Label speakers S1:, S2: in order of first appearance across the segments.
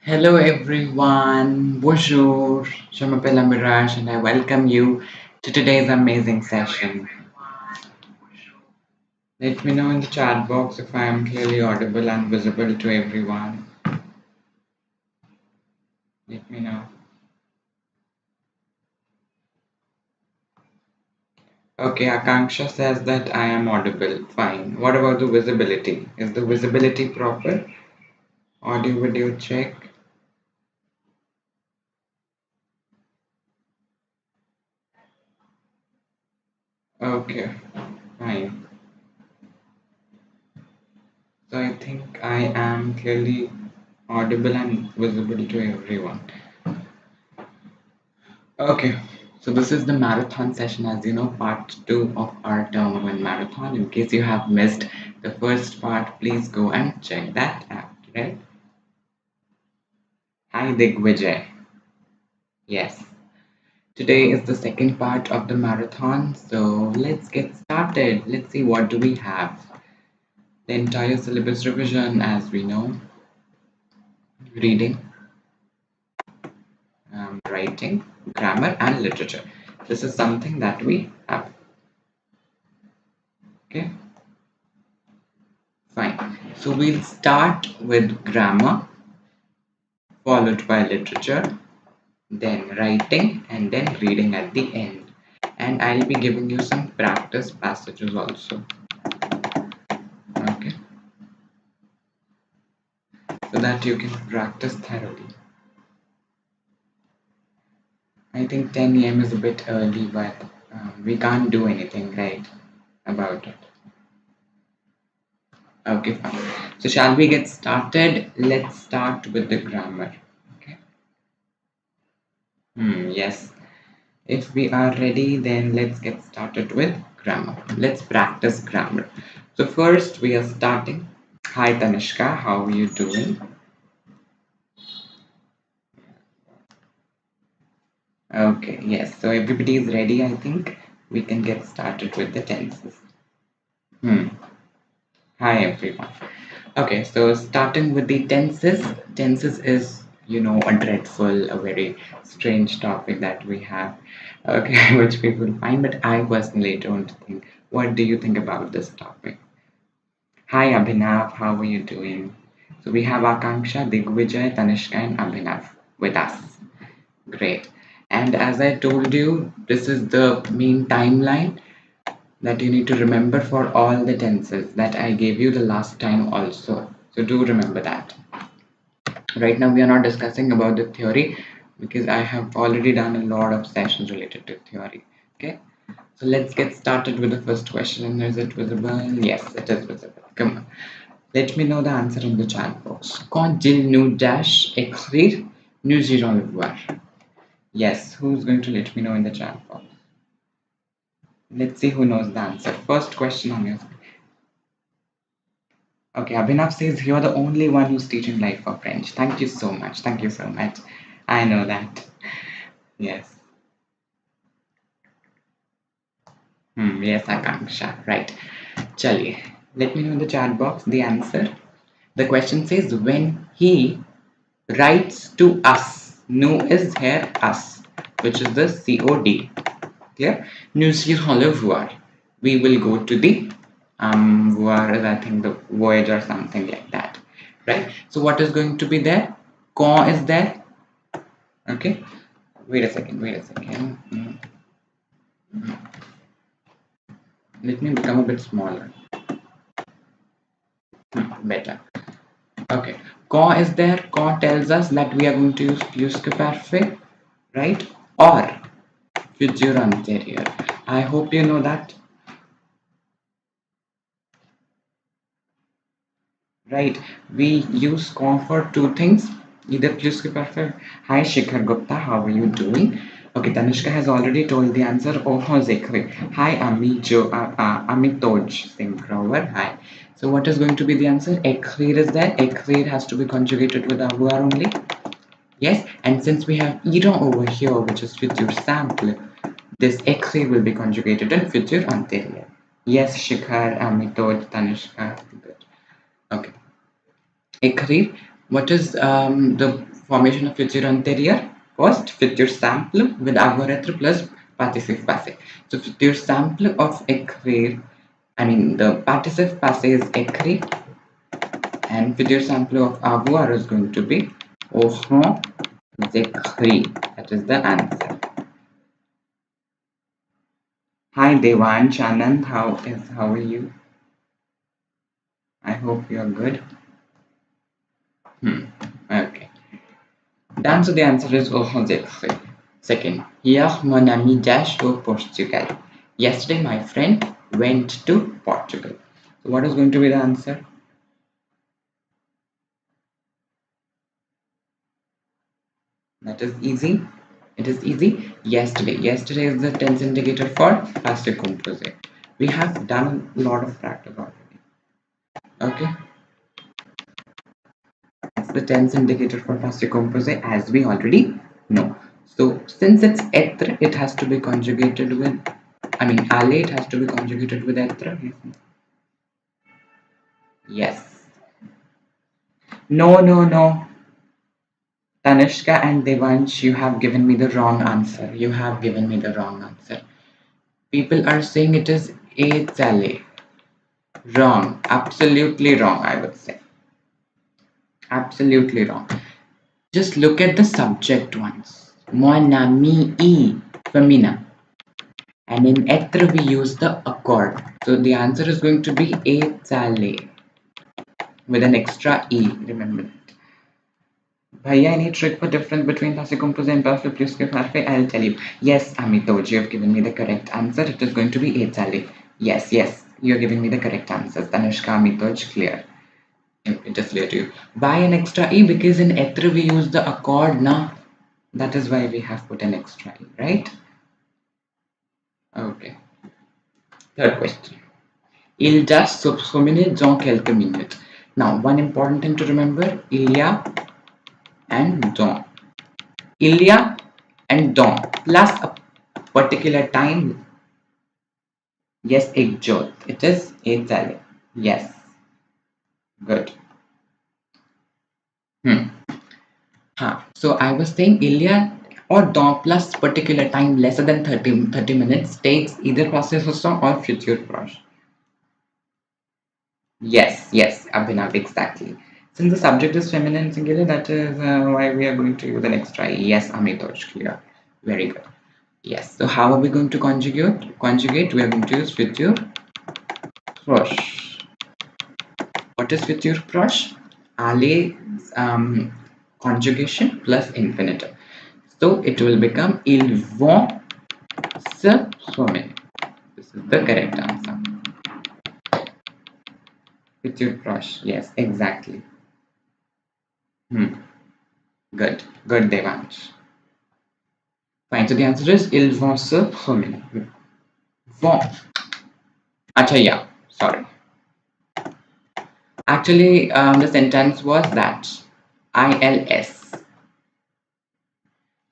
S1: Hello everyone, bonjour, je m'appelle Mirage and I welcome you to today's amazing session. Let me know in the chat box if I am clearly audible and visible to everyone. Let me know. Okay, Akanksha says that I am audible. Fine. What about the visibility? Is the visibility proper? Audio video check. Okay, fine. So I think I am clearly audible and visible to everyone. Okay, so this is the marathon session, as you know, part two of our term one marathon. In case you have missed the first part, please go and check that out, right? Hi, Digvijay. Yes, today is the second part of the marathon, so let's get started. Let's see what do we have. The entire syllabus revision, as we know, reading, writing, grammar, and literature. This is something that we have. Okay. Fine. So we'll start with grammar, followed by literature, then writing, and then reading at the end. And I'll be giving you some practice passages also. Okay. So that you can practice thoroughly. I think 10 a.m. is a bit early, but we can't do anything right about it. Okay, fine. So shall we get started? Let's start with the grammar. Okay. Yes. If we are ready, then let's get started with grammar. Let's practice grammar. So first we are starting. Hi Tanishka, how are you doing? Okay, yes. So everybody is ready, I think. We can get started with the tenses. Hmm. Hi everyone. Okay, so starting with the tenses. Tenses is, a dreadful, a very strange topic that we have. Okay, which people find, but I personally don't think. What do you think about this topic? Hi Abhinav, how are you doing? So we have Akanksha, Digvijay, Tanishka, and Abhinav with us. Great. And as I told you, this is the main timeline that you need to remember for all the tenses that I gave you the last time also. So do remember that. Right now we are not discussing about the theory because I have already done a lot of sessions related to theory. Okay. So let's get started with the first question. Is it visible? Yes, it is visible. Come on. Let me know the answer in the chat box. Quand il nous dash écrire, nous irons le voir. Yes, who's going to let me know in the chat box? Let's see who knows the answer. First question on your screen. Okay, Abhinav says you're the only one who's teaching live for French. Thank you so much. Thank you so much. I know that. Yes. Yes, Akanksha. Right. Chaliye. Let me know in the chat box the answer. The question says when he writes to us. Nous is here us, which is the COD. Clear? Nous irons le voir. We will go to the voir is I think the voyage or something like that. Right? So what is going to be there? Quand is there. Okay. Wait a second. Let me become a bit smaller. Better. Okay. Quand is there. Quand tells us that we are going to use plus que parfait, right? Or future anterior. I hope you know that. Right. We use quand for two things. Either plus que parfait. Hi Shikhar Gupta, how are you doing? Okay, Tanishka has already told the answer. Oh, Zekri. Hi Amitoj Singh Grover. Hi. So what is going to be the answer? Écrire is there. Écrire has to be conjugated with avoir only. Yes, and since we have iron over here, which is future sample, this écrire will be conjugated in future anterior. Yes, Shikhar, Amitoj, Tanishka. Good. Okay. Écrire. What is the formation of futur antérieur. First, futur simple with avoir être plus participe passé. So futur simple of écrire, I mean the participe passé is écrit, and futur simple of avoir is going to be auront écrit. That is the answer. Hi Devansh Anand, how are you? I hope you are good. Okay. Done. So the answer is auront écrit. Second, hier mon ami dash au Portugal. Yesterday my friend went to Portugal. So what is going to be the answer? That is easy. It is easy. Yesterday. Yesterday is the tense indicator for passé composé. We have done a lot of practice already. Okay. It's the tense indicator for passé composé as we already know. So since it's être, it has to be conjugated with, I mean, aller, it has to be conjugated with être. Yes. No, no, no. Tanishka and Devansh, you have given me the wrong answer. You have given me the wrong answer. People are saying it is Echale. Wrong. Absolutely wrong, I would say. Absolutely wrong. Just look at the subject once. Mon ami e femina. And in être we use the accord. So the answer is going to be Echale with an extra e. Remember. Bhaiya, any trick for difference between passive composé and passive plus ke parfait? I'll tell you. Yes, Amitoj, you have given me the correct answer. It is going to be Echale. Yes, yes, you're giving me the correct answers. Tanishka, Amitoj, clear. It is clear to you. Why an extra e? Because in etre we use the accord na. That is why we have put an extra e, right? Okay. Third question. Il just subsumine dans quelques minutes. Now, one important thing to remember, il y a and dans. Il y a and dans plus a particular time. Yes, exot. It is Italian. Yes. Good. So I was saying Ilya or dans plus particular time lesser than 30 minutes takes either process or future proche. Yes, yes, Abhinav, exactly. Since the subject is feminine singular, that is why we are going to use an extra. Yes, Amitoj, clear. Very good. Yes. So how are we going to conjugate? Conjugate, we are going to use future proche. What is future proche? Ale conjugation plus infinitive. So it will become ils vont se promener. This is the correct answer. Future proche. Yes, exactly. Good. Good, Devansh. Fine. So the answer is ils vont se promener. Vont. Acha, yeah. Sorry. Actually, the sentence was that. ILS.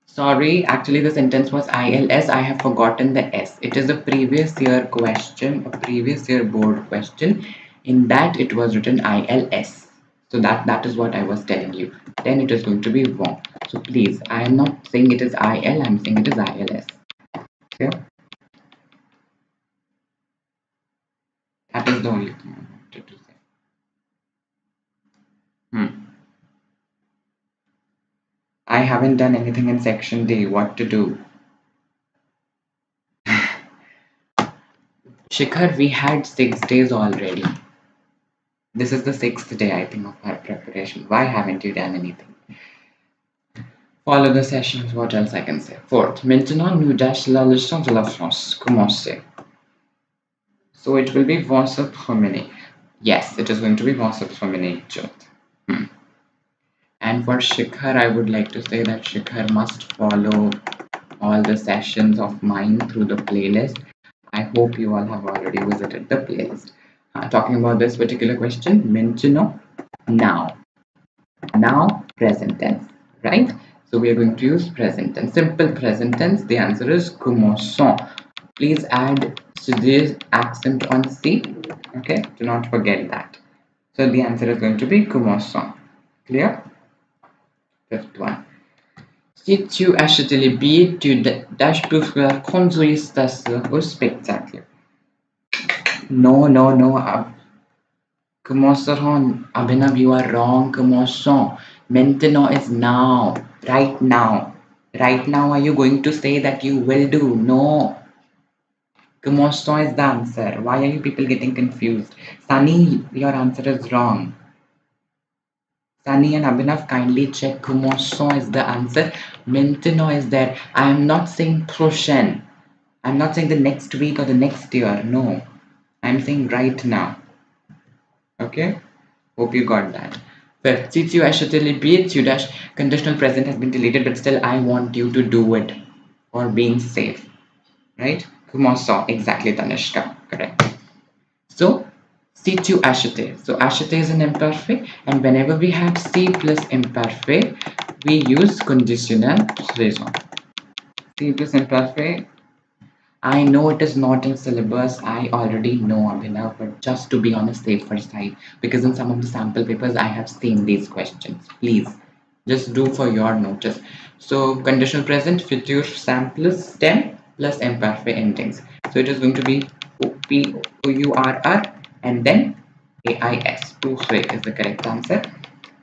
S1: Sorry, actually the sentence was ILS. I have forgotten the S. It is a previous year question, a previous year board question. In that it was written ILS. So that is what I was telling you. Then it is going to be wrong. So please, I am not saying it is IL, I am saying it is ILS. Okay? That is the only thing I wanted to say. I haven't done anything in section D. What to do? Shikhar, we had 6 days already. This is the 6th day, I think, of our preparation. Why haven't you done anything? Follow the sessions. What else I can say? Fourth, maintenant nous dash la leçon de la France. Commencez. So it will be vont se promener. Yes, it is going to be vont se promener. And for Shikhar, I would like to say that Shikhar must follow all the sessions of mine through the playlist. I hope you all have already visited the playlist. Talking about this particular question, maintenant, now. Now, present tense, right? So we are going to use present tense, simple present tense. The answer is commençons. Please add this accent on C. Okay, do not forget that. So the answer is going to be commençons. Clear? Fifth one. Si tu achètes les billets, tu dash pour conduire ça au spectacle. No, no, no. Commencerons. Abhinav, you are wrong. Commençons. Maintenant is now. Right now. Right now, are you going to say that you will do? No. Commençons is the answer. Why are you people getting confused? Sunny, your answer is wrong. Sunny and Abhinav, kindly check. Commençons is the answer. Maintenant is there. I am not saying prochain. I'm not saying the next week or the next year. No. I'm saying right now. Okay? Hope you got that. Fifth, since you actually beat you dash conditional present has been deleted, but still I want you to do it for being safe. Right? Commençons. Exactly, Tanishka. Correct. So, si tu achetais. So, acheter is an imperfect, and whenever we have si plus imperfect, we use conditional raison. Si plus imperfect. I know it is not in syllabus. I already know, Abhinav, but just to be on a safer side, because in some of the sample papers I have seen these questions. Please, just do for your notice. So, conditional present, future sample stem plus imperfect endings. So it is going to be P-O-U-R-R and then A-I-S. Poursuit is the correct answer.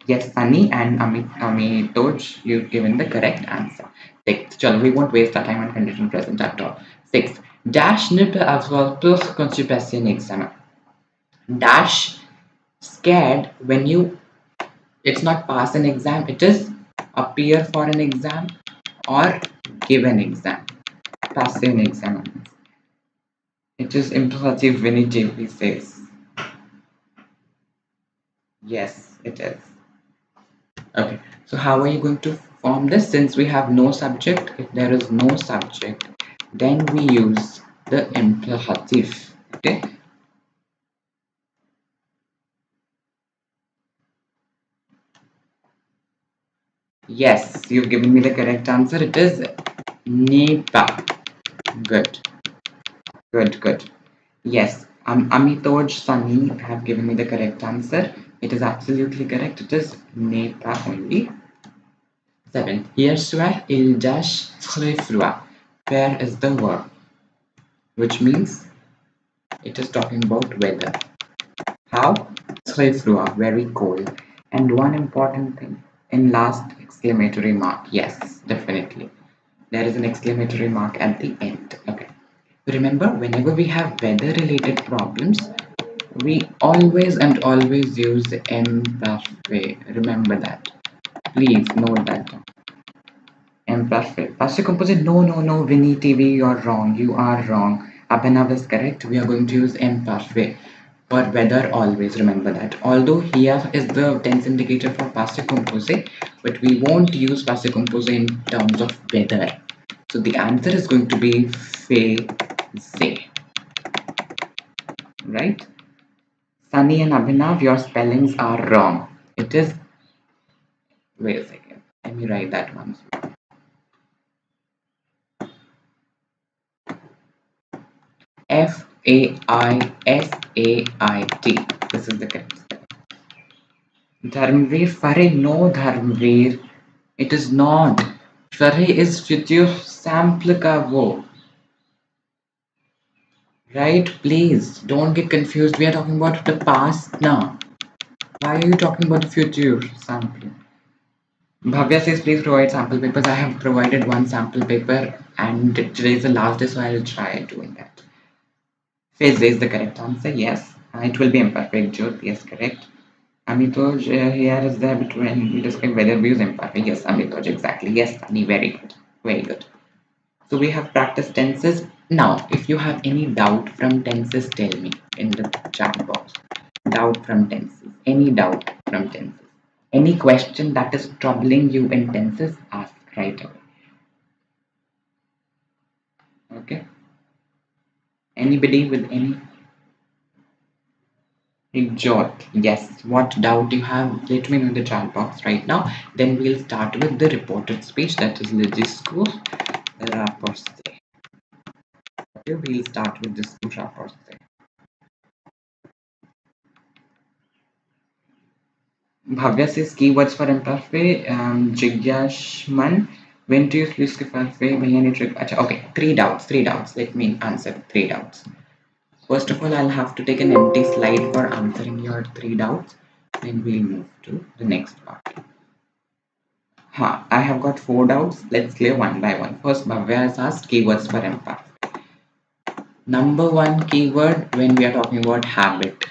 S1: Yes, Sunny and Amitoj, you've given the correct answer. Sixth, chalo, we won't waste our time on conditional present at all. Sixth, dash ne peut avoir peur quand tu passes un examen. Dash, scared when you, it's not pass an exam, it is appear for an exam or give an exam. Pass an exam. It is imperative when it JP says. Yes, it is. Okay, so how are you going to form this? Since we have no subject, if there is no subject, then we use the imperative. Okay. Yes, you've given me the correct answer. It is n'est pas. Good. Good, good. Yes, Amitoj Sunny have given me the correct answer. It is absolutely correct. It is n'est pas only. Seventh. Hier soir, il dash très froid. Where is the verb? Which means it is talking about weather. How? Très froid, very cold. And one important thing, in last exclamatory mark. Yes, definitely. There is an exclamatory mark at the end. Okay. Remember, whenever we have weather related problems, we always and always use imperfect. Remember that. Please note that down. Imperfect. Past composite. No, no, no. Vinny TV, you're wrong. You are wrong. Abhinav is correct. We are going to use imperfect. For weather, always remember that. Although here is the tense indicator for passive composite, but we won't use passive composite in terms of weather. So the answer is going to be phase, right? Sunny and Abhinav, your spellings are wrong. It is, wait a second. Let me write that once. Faisait. This is the correct spelling. Dharmveer, Fare, no Dharmveer. It is not. Fare is future sample ka wo. Right? Please don't get confused. We are talking about the past now. Why are you talking about the future sample? Bhavya says, please provide sample papers. I have provided one sample paper and today is the last day, so I'll try doing that. Phase is the correct answer. Yes. It will be imperfect, Jyot. Yes, correct. Amitoj, here is there between we describe whether we use imperfect. Yes, Amitoj, exactly. Yes, Sunny, very good. Very good. So we have practiced tenses. Now, if you have any doubt from tenses, tell me in the chat box. Doubt from tenses. Any doubt from tenses. Any question that is troubling you in tenses, ask right away. Okay? Anybody with any jot? Yes. What doubt you have? Let me know in the chat box right now. Then we'll start with the reported speech, that is le discours rapporté. Okay, we'll start with discours rapporté. Bhavya says keywords for imperfect. Jigyashman, when to use plus imperfect? भैया ने trick. अच्छा, okay. Three doubts. Let me answer three doubts. First of all, I'll have to take an empty slide for answering your three doubts. Then we'll move to the next part. I have got four doubts. Let's clear one by one. First, Bhavya has asked keywords for imperfect. Number one keyword when we are talking about habit.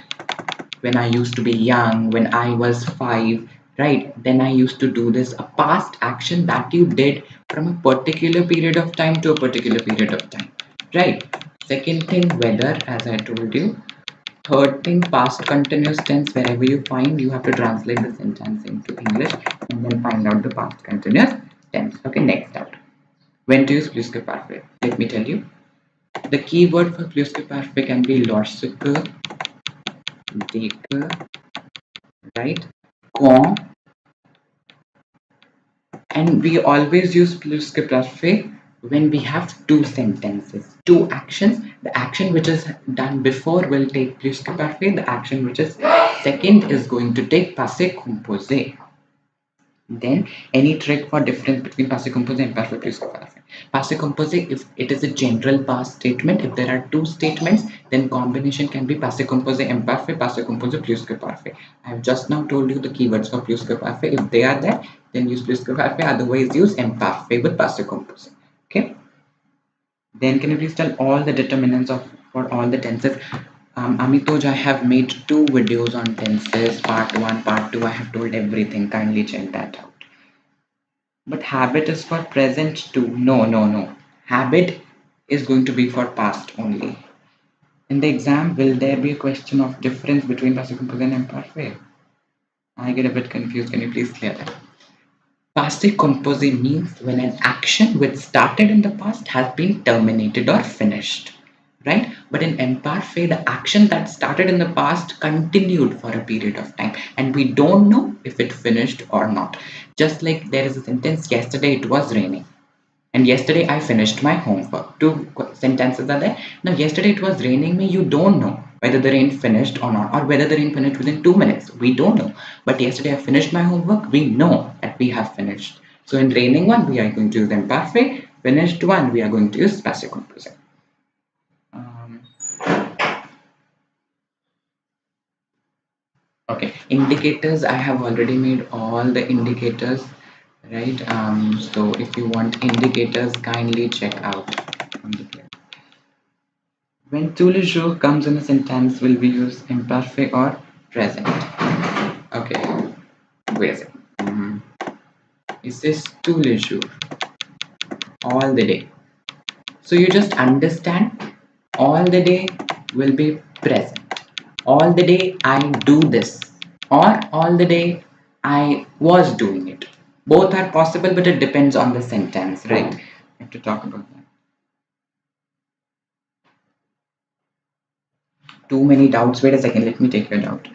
S1: When I used to be young, when I was five, right? Then I used to do this, a past action that you did from a particular period of time to a particular period of time, right? Second thing, weather, as I told you. Third thing, past continuous tense, wherever you find, you have to translate the sentence into English and then find out the past continuous tense. Okay, next out. When to use pluscularperfect? Let me tell you. The keyword for pluscularperfect can be lorsque, deke, right? Con, and we always use pluscularperfect when we have two sentences, two actions. The action which is done before will take pluscularperfect. The action which is second is going to take passé composé. Then any trick for difference between passive composite and perfect pluscularperfect. Passive composite, if it is a general past statement, if there are two statements, then combination can be passive composite imperfect, passive composite pluscularperfect. I have just now told you the keywords for pluscularperfect. If they are there, then use pluscularperfect. Otherwise, use imperfect with passive composite. Okay. Then can you please tell all the determinants of for all the tenses? Amitoj, I have made two videos on tenses, part one, part two. I have told everything. Kindly check that out. But habit is for present too. No, no, no. Habit is going to be for past only. In the exam, will there be a question of difference between passive composite and imperfect? I get a bit confused. Can you please clear that? Passive composite means when an action which started in the past has been terminated or finished, right? But in imperfect, the action that started in the past continued for a period of time, and we don't know if it finished or not. Just like there is a sentence, yesterday it was raining. And yesterday I finished my homework. Two sentences are there. Now, yesterday it was raining. You don't know whether the rain finished or not, or whether the rain finished within 2 minutes. We don't know. But yesterday I finished my homework. We know that we have finished. So, in raining one, we are going to use imperfect. Finished one, we are going to use passive composite. Um, okay, indicators. I have already made all the indicators, right? So, if you want indicators, kindly check out. When tous les jours comes in a sentence, will we use imperfect or present? Okay, wait a second. It says tous les jours, all the day. So you just understand all the day will be present. All the day I do this, or all the day I was doing it. Both are possible, but it depends on the sentence, right? I have to talk about that. Too many doubts. Wait a second, let me take your doubt.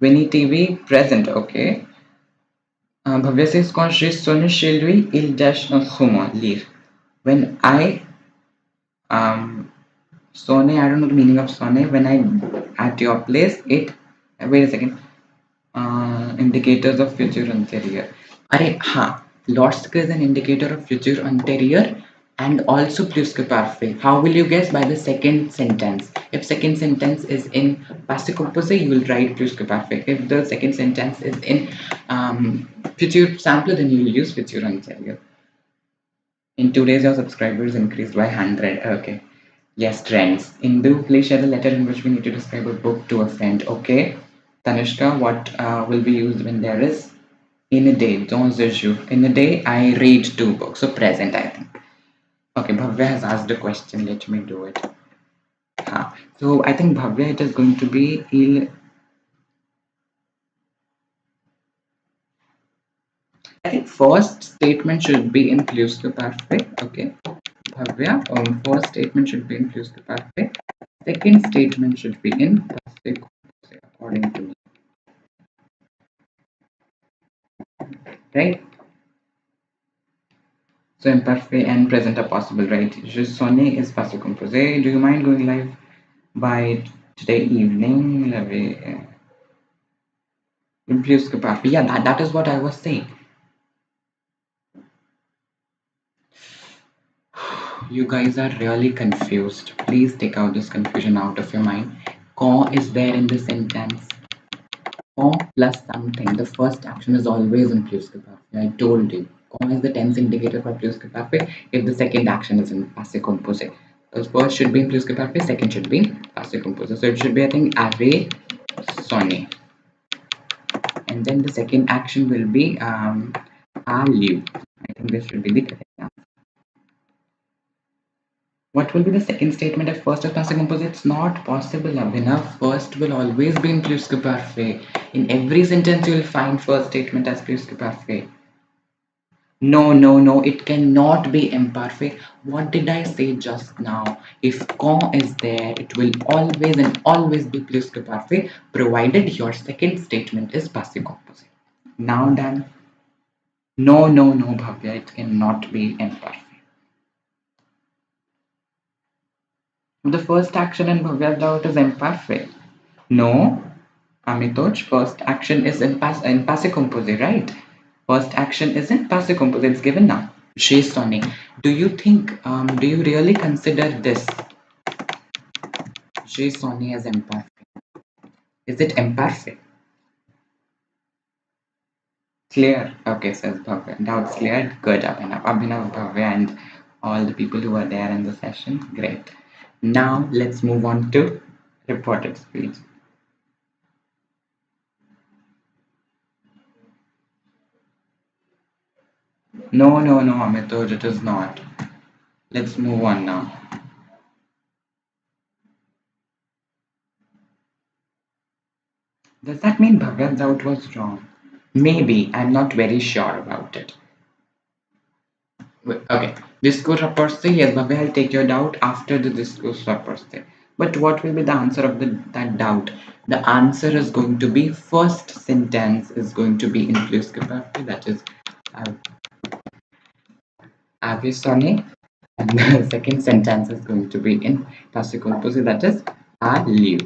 S1: Winnie TV, present, okay. Bhavya says, quand je sonne chez lui, il dash un roman, lire. When I sonne, I don't know the meaning of sonne. When I at your place, it. Wait a second. Indicators of future anterior. अरे हाँ, lorsque is an indicator of future anterior and also pluscularperfect. How will you guess? By the second sentence. If second sentence is in passive composite, you will write pluscularperfect. If the second sentence is in future sample, then you will use future anterior. In 2 days, your subscribers increased by 100. Okay. Yes, trends. Indu, please share the letter in which we need to describe a book to a friend. Okay. Tanishka, what will be used when there is in a day? Don't issue. In a day, I read two books. So present, I think. Okay, Bhavya has asked a question. Let me do it. So I think Bhavya, it is going to be il. I think first statement should be in pluscularperfect. Okay, Bhavya. First statement should be in pluscularperfect. Second statement should be in passive composite, according to me. Right? So imperfect and present are possible, right? Je sonne is passive composite. Do you mind going live by today evening? Plus que parfait. Yeah, that is what I was saying. You guys are really confused. Please take out this confusion out of your mind. Quand is there in the sentence. Quand plus something. The first action is always in plus que parfait. I told you. Quand is the tense indicator for plus que parfait if the second action is in passé composé. The first should be in plus que parfait, second should be in passé composé. So it should be, I think, avait sonné. And then the second action will be a lu. I think this should be the correct answer. What will be the second statement if first is passé composé? It's not possible, Abhinav. First will always be in plus que parfait. In every sentence, you will find first statement as plus que parfait. No, no, no, it cannot be imperfect. What did I say just now? If quand is there, it will always and always be plus que parfait, provided your second statement is passé composé. Now done. No, no, no, Bhavya, it cannot be imperfect. The first action in Bhavya doubt is imperfect. No, Amitoj, first action is in passé composé, right? First action is in passé composé. It's given now. J'ai sonné. Do you really consider this j'ai sonné as imperfect? Is it imperfect? Clear. Okay, says Bhavya. Doubts cleared. Good, Abhinav. Abhinav, Bhavya, and all the people who are there in the session. Great. Now let's move on to reported speech. No, no, no, Amitoj, it is not. Let's move on now. Does that mean Bhavya's doubt was wrong? Maybe. I'm not very sure about it. Okay, discourse rapporte, yes, Bhavya, I'll take your doubt after the discourse rapporte. But what will be the answer of that doubt? The answer is going to be first sentence is going to be in plus que parfait, that is avez sonné, and the second sentence is going to be in passé composé, that is a lu.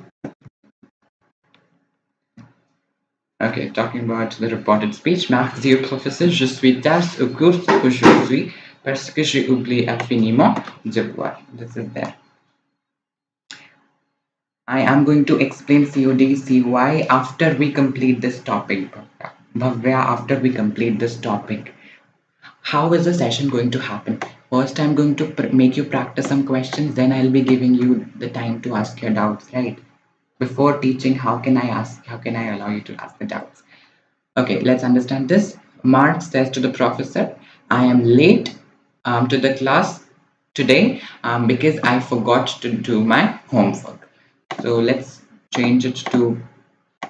S1: Okay, talking about the reported speech. Marc dit au professeur, je suis tasse au cours aujourd'hui parce que j'ai oublié infiniment de boire. This is there. I am going to explain COD, CY after we complete this topic. Bhavya, after we complete this topic. How is the session going to happen? First, I'm going to make you practice some questions, then I'll be giving you the time to ask your doubts, right? Before teaching, how can I allow you to ask the doubts? Okay, let's understand this. Mark says to the professor, I am late to the class today because I forgot to do my homework. So let's change it to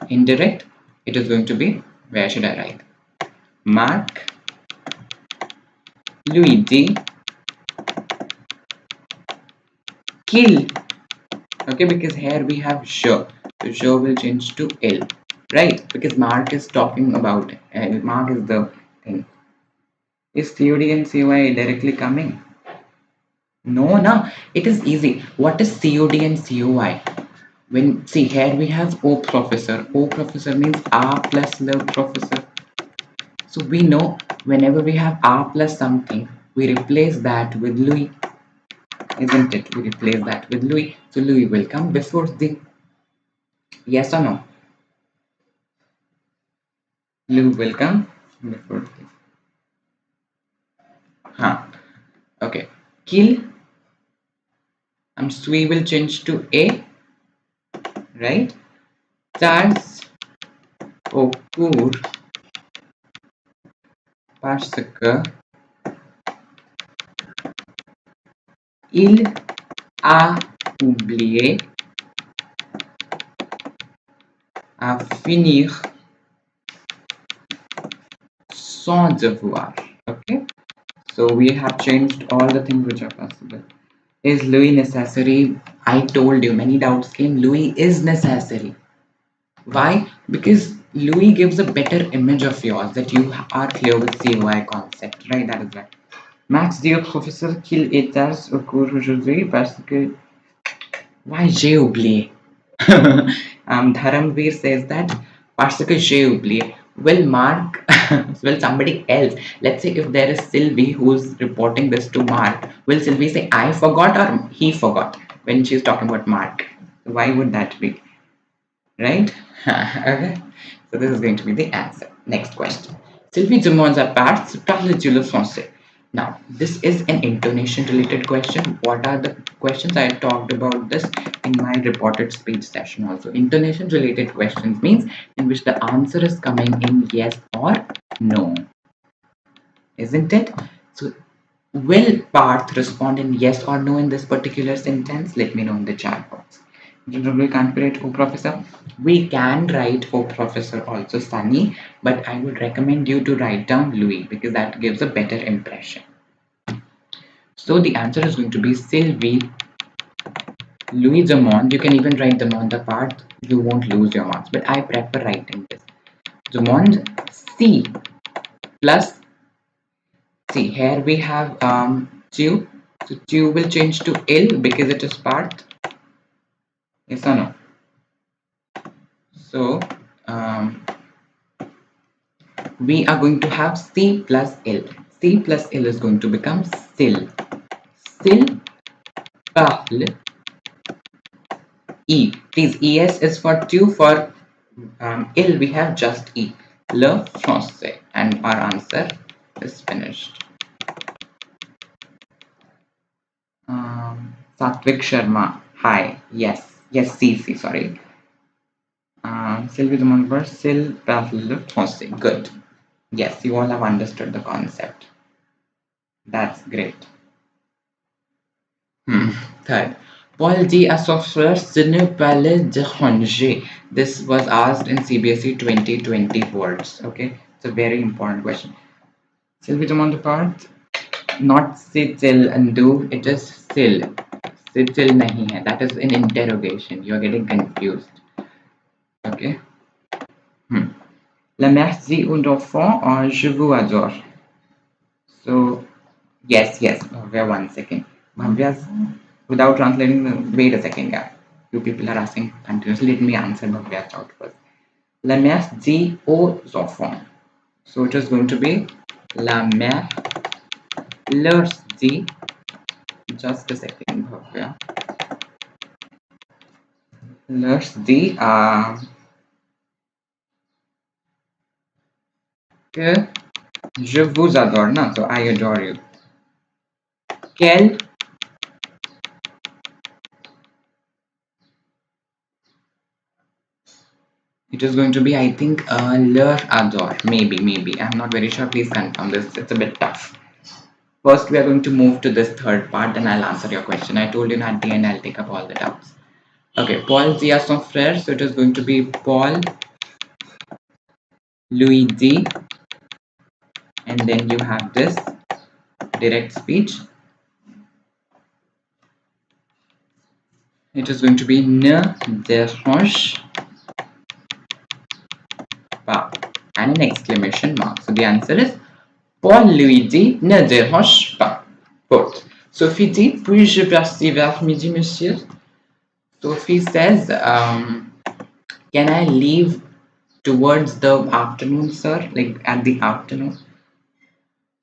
S1: indirect. It is going to be, where should I write? Mark Luigi kill. Okay, because here we have je. So je will change to L, right? Because Mark is talking about, Mark is the thing. Is COD and CY directly coming? No, no, it is easy. What is COD and COI? When see here we have O professor. O professor means R plus the professor. So we know whenever we have R plus something, we replace that with Louis, isn't it? We replace that with Louis. So Louis will come before the, yes or no? Louis will come before the. Huh. Okay. Kill. Sui will change to A, right? Charles au cours parce que il a oublié à finir son devoir. Okay, so we have changed all the things which are possible. Is Louis necessary? I told you many doubts came. Louis is necessary. Why? Because Louis gives a better image of yours that you are clear with COI concept, right? That is right. Max dit au professeur qu'il était au cours aujourd'hui parce que. Why j'ai oublié? Dharamveer says that Parce que j'ai oublié. Will Mark, will somebody else, let's say if there is Sylvie who's reporting this to Mark, will Sylvie say, I forgot or he forgot when she's talking about Mark? Why would that be? Right? Okay. So this is going to be the answer. Next question. Sylvie demande à part, parles-tu le français? Now, this is an intonation related question. What are the questions? I talked about this in my reported speech session also. Intonation related questions means in which the answer is coming in yes or no. Isn't it? So, will Parth respond in yes or no in this particular sentence? Let me know in the chat box. We can't write oh professor. We can write oh professor also, Sunny, but I would recommend you to write down Louis because that gives a better impression. So the answer is going to be Sylvie Louis Demond. You can even write Demond part. You won't lose your marks, but I prefer writing this. Demond C plus C. Here we have tu. So tu will change to ill because it is part. Yes or no? So we are going to have C plus L. C plus L is going to become Sil. Sil parle E. Please, ES is for tu. For ill, we have just E. Le français. And our answer is finished. Satvik Sharma. Hi. Yes. Yes, CC. Sorry. Sylvie de Montfort. Sil parle le français. Good. Yes, you all have understood the concept. That's great. Third, Paul dit à son frère ce ne pas le déranger. This was asked in CBSE 2020 words. Okay, it's a very important question. Sylvie de Montfort, not sit till and do, it is still. Sit till nahi hai. That is an interrogation. You're getting confused. Okay. La merci aux enfants, je vous adore. So, yes. Bhavya, 1 second. Bhavya's without translating, wait a second, yeah. You people are asking continuously. Let me answer Bhavya's out first. La mère dit aux enfants. So it is going to be La mère leur dit. Just a second, Bhavya. Leur dit que je vous adore. No, so I adore you. Quel it is going to be, I think, leur adore. Maybe. I'm not very sure. Please confirm this. It's a bit tough. First, we are going to move to this third part, then I'll answer your question. I told you at the end I'll take up all the doubts. Okay, Paul dit à son frère, so it is going to be Paul lui dit, and then you have this direct speech. It is going to be ne dérange pas and an exclamation mark. So the answer is Paul lui dit ne dérange pas. Fourth, Sophie dit puis-je passer vers midi, monsieur? Sophie says, can I leave towards the afternoon, sir? Like at the afternoon.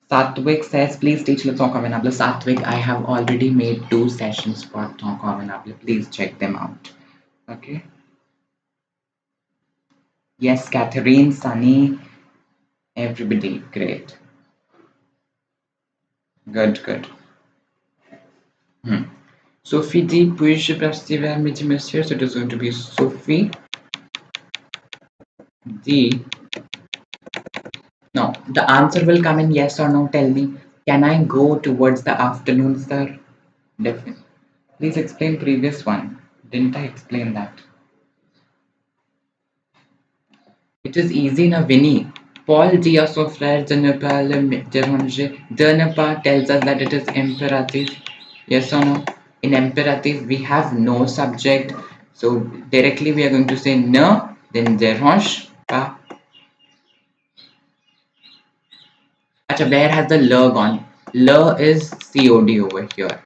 S1: Satvik says, please teach le temps convenable. Satvik, I have already made 2 sessions for temps convenable. Please check them out. Okay. Yes, Catherine, Sunny, everybody. Great. Good. Sophie dit, puis-je passer vers midi, monsieur? So it is going to be Sophie dit. No, the answer will come in yes or no. Tell me, can I go towards the afternoon, sir? Definitely. Please explain previous one. Didn't I explain that? It is easy na, Vinny. Paul dit à son frère de ne pas le déranger. De ne pas tells us that it is imperative. Yes or no? In imperative, we have no subject. So directly we are going to say ne, then dérange pas. Acha, where has the le gone? Le is COD over here.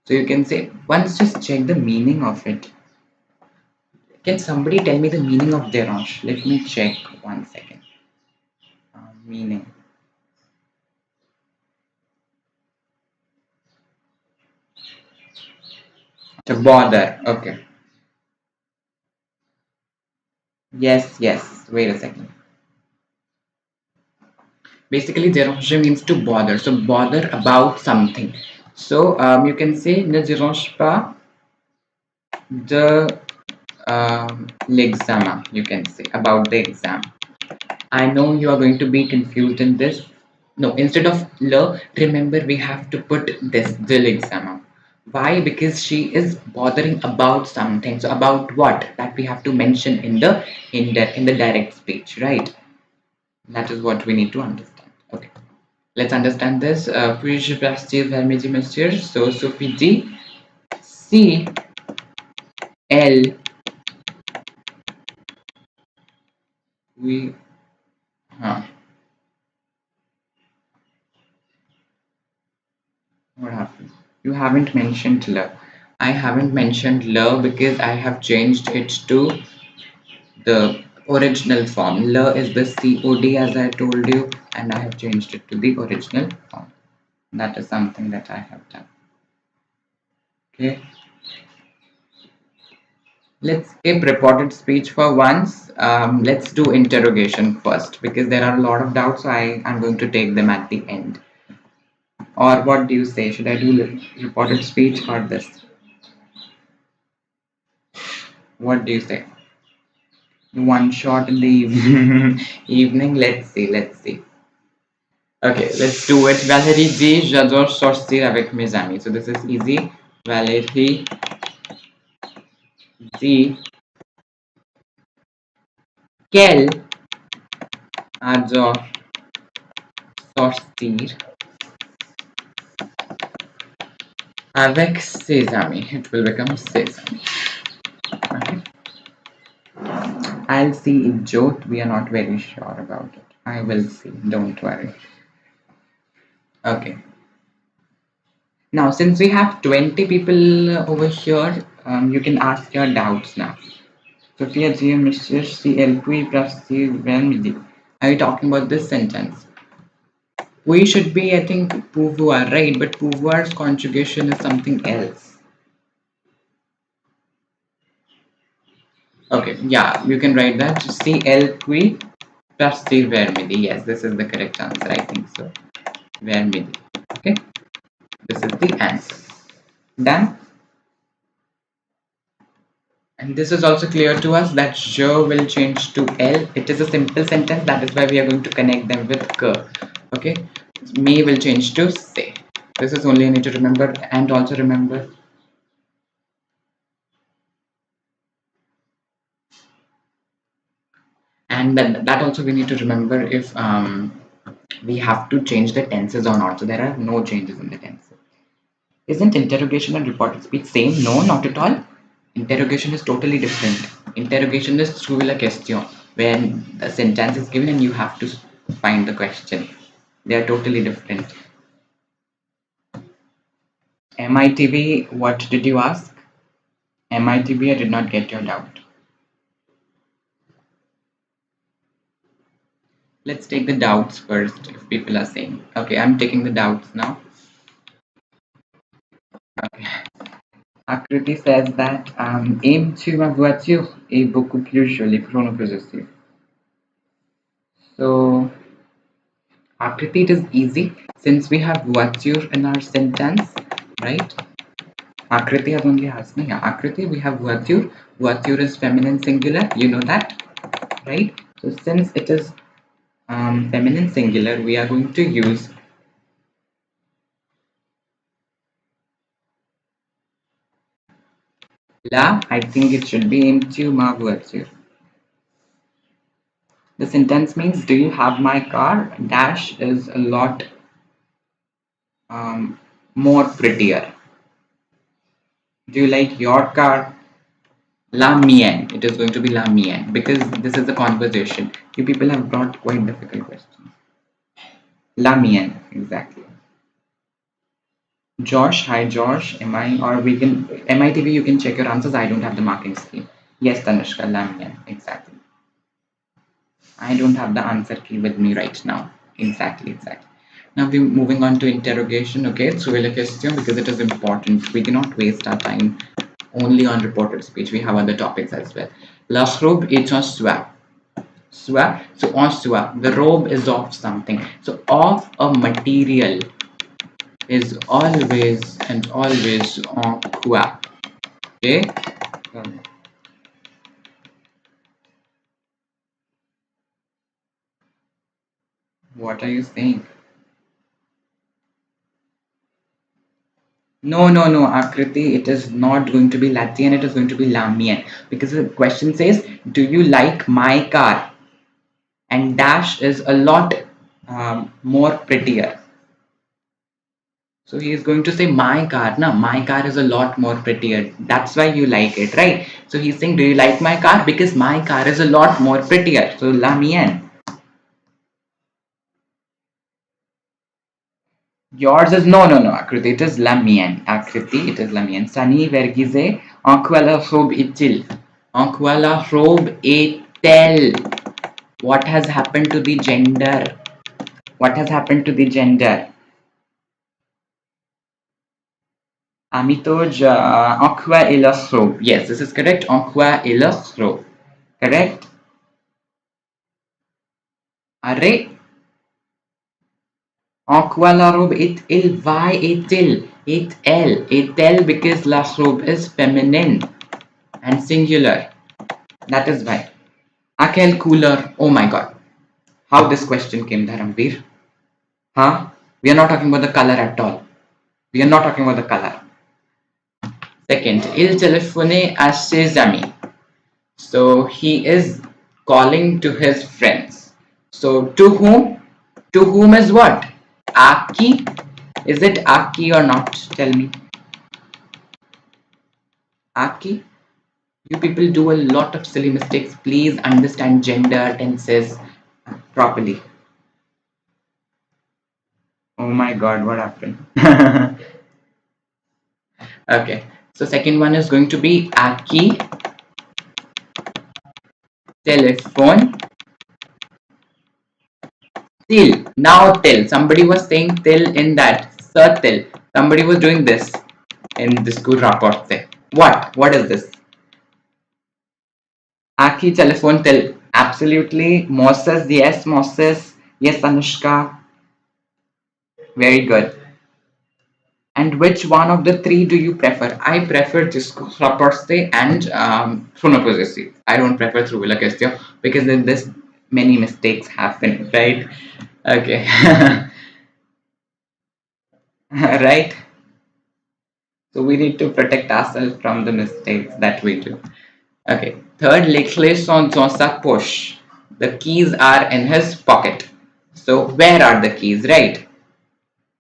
S1: So you can say, once just check the meaning of it. Can somebody tell me the meaning of derange? Let me check 1 second. Meaning. To bother. Okay. Yes, yes. Wait a second. Basically, déranger means to bother. So bother about something. So you can say ne dérange pas de l'examen. You can say about the exam. I know you are going to be confused in this. No, instead of le, remember we have to put this de l'examen. Why? Because she is bothering about something. So about what? That we have to mention in the direct speech, right? That is what we need to understand. Okay. Let's understand this. Puis-je partir vers midi, monsieur? So Sophie dit, si elle, oui, huh, what happened? You haven't mentioned love. I haven't mentioned love because I have changed it to the original form. La is the COD as I told you, and I have changed it to the original form. That is something that I have done. Okay. Let's skip reported speech for once. Let's do interrogation first because there are a lot of doubts. So I am going to take them at the end. Or what do you say? Should I do reported speech or this? What do you say? One shot in the evening. Evening. Let's see. Let's see. Okay, let's do it. Valérie dit, j'adore sortir avec mes amis. So this is easy. Valérie dit qu'elle adore sortir avec ses amis. It will become ses amis. Okay. I'll see if Jot, we are not very sure about it. I will see. Don't worry. Okay. Now, since we have 20 people over here, you can ask your doubts now. Sophia G. Monsieur C. L. Puis Prasti Midi. Are you talking about this sentence? We should be, I think, pouvoir, right? But pouvoir's conjugation is something else. Okay, yeah, you can write that. C. L. Puis Prasti Midi. Yes, this is the correct answer. I think so. Midi. Okay, this is the answer. Done. And this is also clear to us that je will change to L. It is a simple sentence. That is why we are going to connect them with que. Okay. Me will change to say. This is only you need to remember and also remember. And that also we need to remember if we have to change the tenses or not. So there are no changes in the tenses. Isn't interrogation and reported speech same? No, not at all. Interrogation is totally different. Interrogation is through la question, when the sentence is given and you have to find the question. They are totally different. MITV, what did you ask? MITV, I did not get your doubt. Let's take the doubts first, if people are saying. Okay, I'm taking the doubts now. Okay. Akriti says that aime-tu ma voiture est beaucoup plus jolie, pronom possessive. So, Akriti, it is easy since we have voiture in our sentence, right? Akriti has only asked me. Yeah, Akriti, we have voiture. Voiture is feminine singular. You know that, right? So since it is feminine singular, we are going to use la. I think it should be into ma voiture. The sentence means, do you have my car? Dash is a lot more prettier. Do you like your car? La mienne. It is going to be la mienne because this is a conversation. You people have brought quite difficult questions. La mienne, exactly. Josh, hi Josh. Am I or we can MITV? You can check your answers. I don't have the marking scheme. Yes, Tanushka, Lamian, exactly. I don't have the answer key with me right now. Exactly, exactly. Now we're moving on to interrogation. Okay, trouver la question because it is important. We cannot waste our time only on reported speech. We have other topics as well. La robe est un soie. Soie. So en soie, the robe is of something. So of a material is always and always en quoi. Okay. Um, what are you saying? No, no, no, Akriti, it is not going to be Latvian, it is going to be Lamian. Because the question says, do you like my car? And dash is a lot more prettier. So he is going to say my car. No, my car is a lot more prettier. That's why you like it, right? So he's saying, do you like my car? Because my car is a lot more prettier. So Lamian. Yours is no, Akriti. It is Lamian. Akriti, it is Lamian. Sunny vergize anquela robe itil. Anquela robe etel. What has happened to the gender? What has happened to the gender? Amitoj aqua illusro. Yes, this is correct. Aqua illustro. Correct. Array. Aqua la robe it il. Why it il? It el. It el because la robe is feminine and singular. That is why. Akel cooler. Oh my god. How this question came, Dharamveer? Huh? We are not talking about the color at all. We are not talking about the color. Second, il telefone a ses amis. So he is calling to his friends. So to whom? To whom is what? Aki? Is it Aki or not? Tell me. Aki? You people do a lot of silly mistakes. Please understand gender tenses properly. Oh my god, what happened? Okay. So second one is going to be Aki telephone till. Now till. Somebody was saying till in that. Sir till. Somebody was doing this in the school report thing. What? What is this? Aki telephone till. Absolutely. Moses. Yes, Moses. Yes, Anushka. Very good. And which one of the three do you prefer? I prefer disco raporte and chronopossessive. I don't prefer through Villa Castillo because then this many mistakes happen, right? Okay. Right? So we need to protect ourselves from the mistakes that we do. Okay. Third, les clés sont dans sa poche. The keys are in his pocket. So where are the keys, right?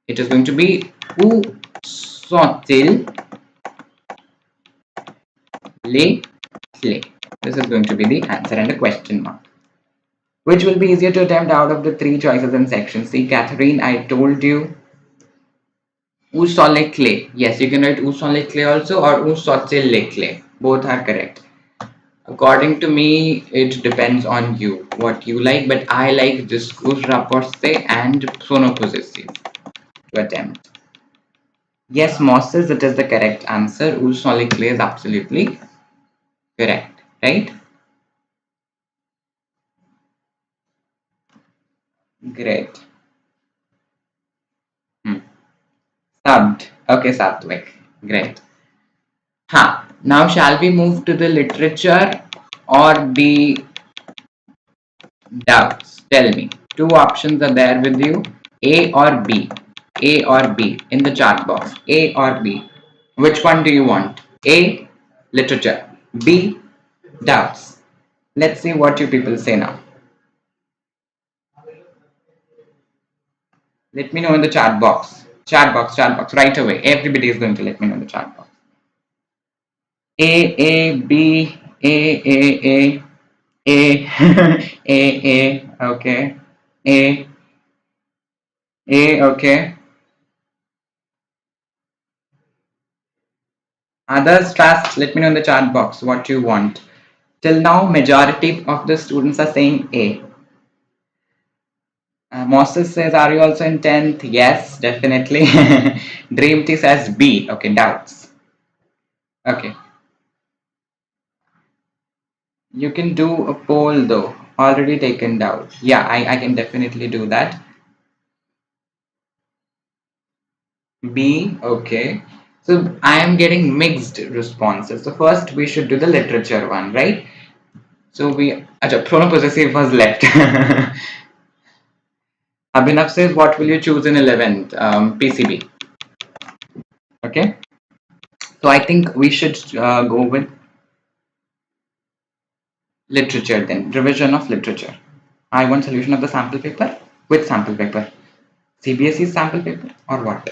S1: It is going to be où sont-ils les clés? This is going to be the answer and a question mark. Which will be easier to attempt out of the three choices in section C? Catherine, I told you. Où sont les clés? Yes, you can write où sont les clés also or où sont-ils les clés. Both are correct. According to me, it depends on you, what you like, but I like discours rapporté and pronopossessive to attempt. Yes, Moses, it is the correct answer. Où sont les clés is absolutely correct, right? Great. Hmm. Subbed. Okay, Satvik. Great. Now shall we move to the literature or the doubts? Tell me. Two options are there with you. A or B. A or B in the chat box. A or B. Which one do you want? A. Literature. B. Doubts. Let's see what you people say now. Let me know in the chat box. Chat box, right away. Everybody is going to let me know in the chat box. A, B, A, A, okay. Okay. Others trust, let me know in the chat box what you want. Till now, majority of the students are saying A. Moses says, are you also in 10th? Yes, definitely. Dream T says B. Okay, doubts. Okay. You can do a poll though. Already taken down. Yeah, I can definitely do that. B. Okay. So I am getting mixed responses. So first we should do the literature one, right? So pronoun possessive was left. Abhinav says, what will you choose in 11th? PCB. Okay. So I think we should go with literature then. Revision of literature. I want solution of the sample paper with sample paper. CBSE sample paper or what?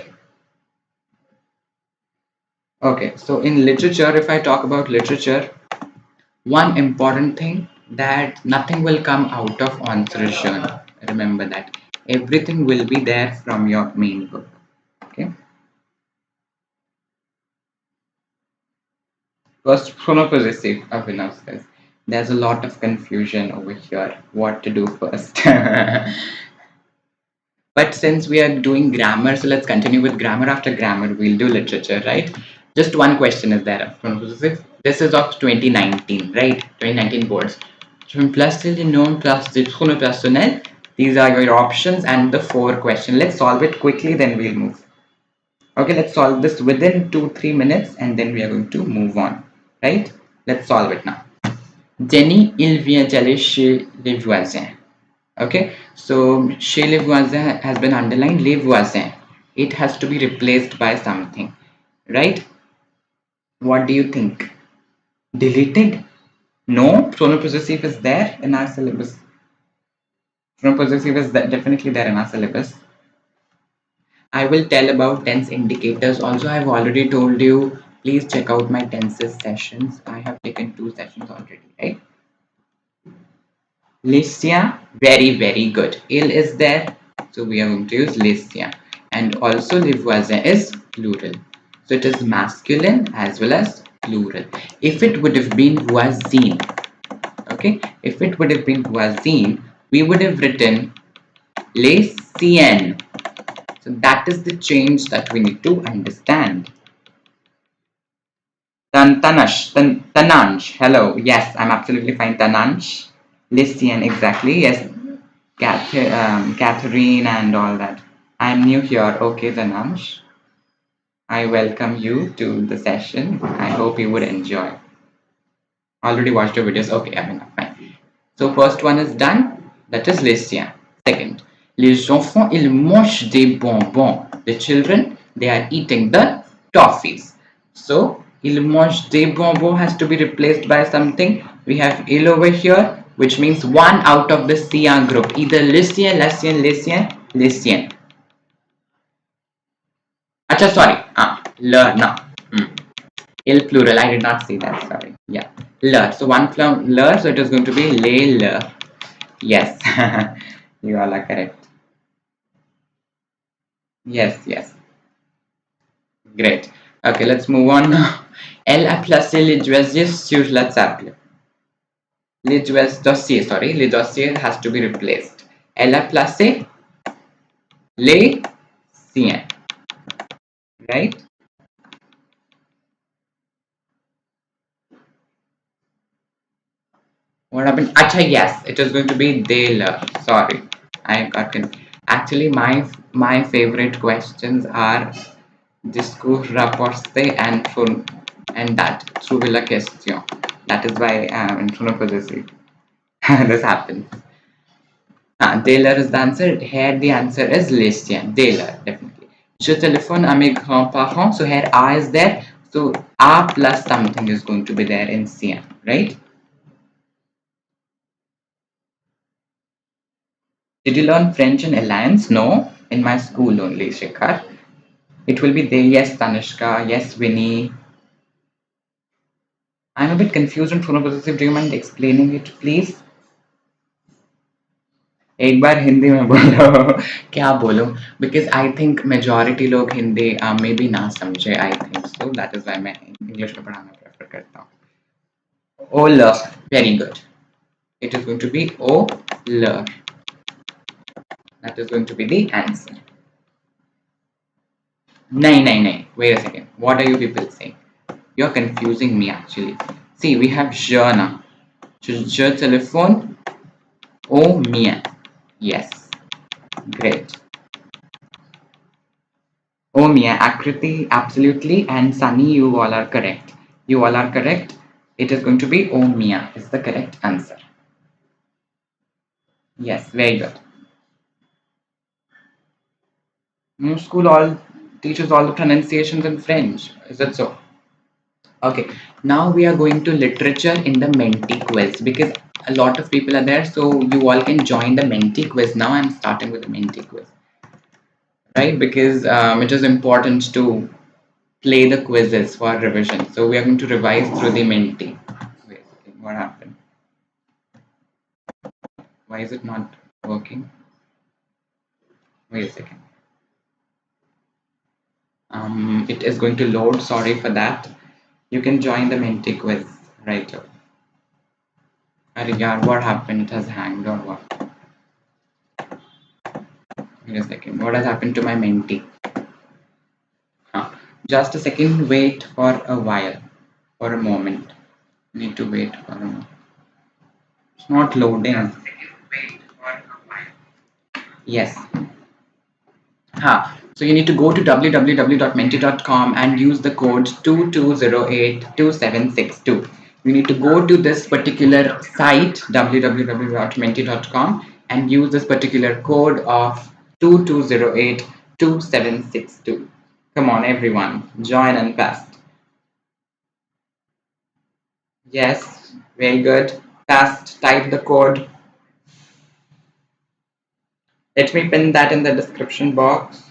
S1: Okay. So in literature, if I talk about literature, one important thing that nothing will come out of answer. Remember that. Everything will be there from your main book. Okay. First, chronopossessive Abhinav says. There's a lot of confusion over here. What to do first? But since we are doing grammar, so let's continue with grammar. After grammar, we'll do literature, right? Just one question is there. Chronopossessive. This is of 2019, right? 2019 boards. Plus the known plus the chronopersonnel. These are your options and the four questions. Let's solve it quickly, then we'll move. Okay, let's solve this within 2-3 minutes and then we are going to move on. Right? Let's solve it now. Jenny, il vient aller chez les voisins. Okay, so chez les voisins has been underlined. Les voisins. It has to be replaced by something. Right? What do you think? Deleted? No, pronopossessive is there in our syllabus. Pronopossessive is definitely there in our syllabus. I will tell about tense indicators. Also, I've already told you, please check out my tenses sessions. I have taken 2 sessions already, right? Lycia, very, very good. Il is there, so we are going to use Lycia. And also, les voisins is plural. So it is masculine as well as plural. If it would have been voisine, okay? If it would have been voisine, we would have written les siennes. So that is the change that we need to understand. Tanansh. Hello. Yes, I'm absolutely fine. Tanansh. Lycian, exactly. Yes. Catherine and all that. I'm new here. Okay, Tanansh. I welcome you to the session. I hope you would enjoy. Already watched your videos. Okay, I mean, fine. So first one is done. That is Lycian. Second, les enfants, ils mangent des bonbons. The children, they are eating the toffees. So, ils mangent des bonbons has to be replaced by something. We have il over here, which means one out of the Cyan group. Either Lycian, Lycian, Lycian, Lycian. Acha, sorry. Le, no. Il plural. I did not see that. Sorry. Yeah. Le. So one from le. So it is going to be le le. Yes. You all are correct. Yes. Great. Okay, let's move on now. Elle a placé les dossiers sur la table. Les dossiers has to be replaced. Elle a placé les siens. Right? What happened? Acha, yes, it is going to be they love. Sorry, I got confused. Actually, my favorite questions are discours rapporté and that trouver la question. That is why I'm in front of this. This happens. Taylor is the answer. Here the answer is Lycian. Taylor, definitely. Je téléphone à mes grands-parents. So here A is there. So A plus something is going to be there in Cien, right? Did you learn French in Alliance? No, in my school only, Shikhar. It will be there. Yes, Tanishka. Yes, Winnie. I'm a bit confused on pronopossessive. Do you mind explaining it, please? एक बार हिंदी में बोलो क्या बोलो because I think majority लोग हिंदी में भी ना समझे I think so that is why मैं इंग्लिश में पढ़ाना प्रेफर करता हूँ Oler. Very good. It is going to be Oler. That is going to be the answer. Nay. Wait a second. What are you people saying? You're confusing me actually. See, we have je now. Je telephone. O mia. Yes. Great. Oh, Mia, Akriti, absolutely, and Sunny, you all are correct. You all are correct. It is going to be Oh, Mia is the correct answer. Yes, very good. New school all teaches all the pronunciations in French. Is it so? Okay. Now we are going to literature in the Menti quiz because a lot of people are there, so you all can join the Menti quiz. Now I'm starting with the Menti quiz, right? Because it is important to play the quizzes for revision. So we are going to revise through the Menti. Wait a second, what happened? Why is it not working? Wait a second. It is going to load. Sorry for that. You can join the Menti quiz right away. Yeah, what happened? It has hanged or what? Wait a second. What has happened to my Menti? Huh. Just a second. Wait for a while. For a moment. Need to wait for a moment. It's not loading. Yes. So you need to go to www.menti.com and use the code 22082762. You need to go to this particular site www.menti.com and use this particular code of 22082762. Come on everyone, join and pass. Yes, very good. Fast, type the code. Let me pin that in the description box.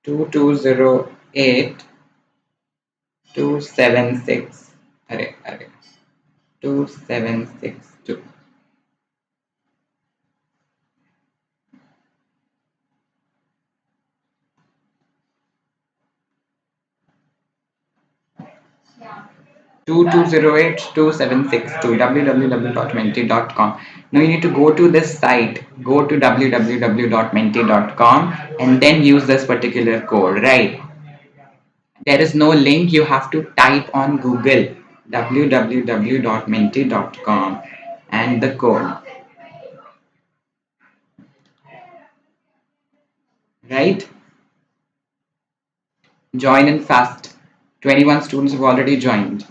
S1: 2208 276 array 2762. 22082762 www.menti.com. Now you need to go to this site, go to www.menti.com and then use this particular code, right? There is no link, you have to type on Google www.menti.com and the code, right? Join in fast. 21 students have already joined.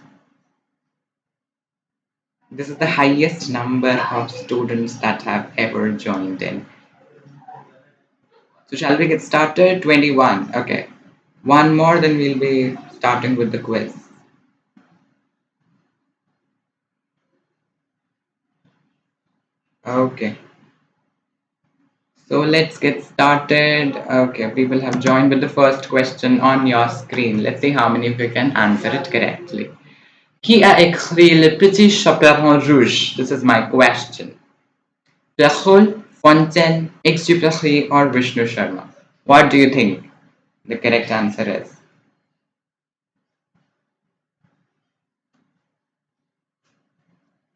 S1: This is the highest number of students that have ever joined in. So shall we get started? 21. Okay. One more, then we'll be starting with the quiz. Okay. So let's get started. Okay, people have joined with the first question on your screen. Let's see how many of you can answer it correctly. Qui a écrit Le Petit Chaperon Rouge? This is my question. Rahul, Fontaine, Exupéry, or Vishnu Sharma? What do you think the correct answer is?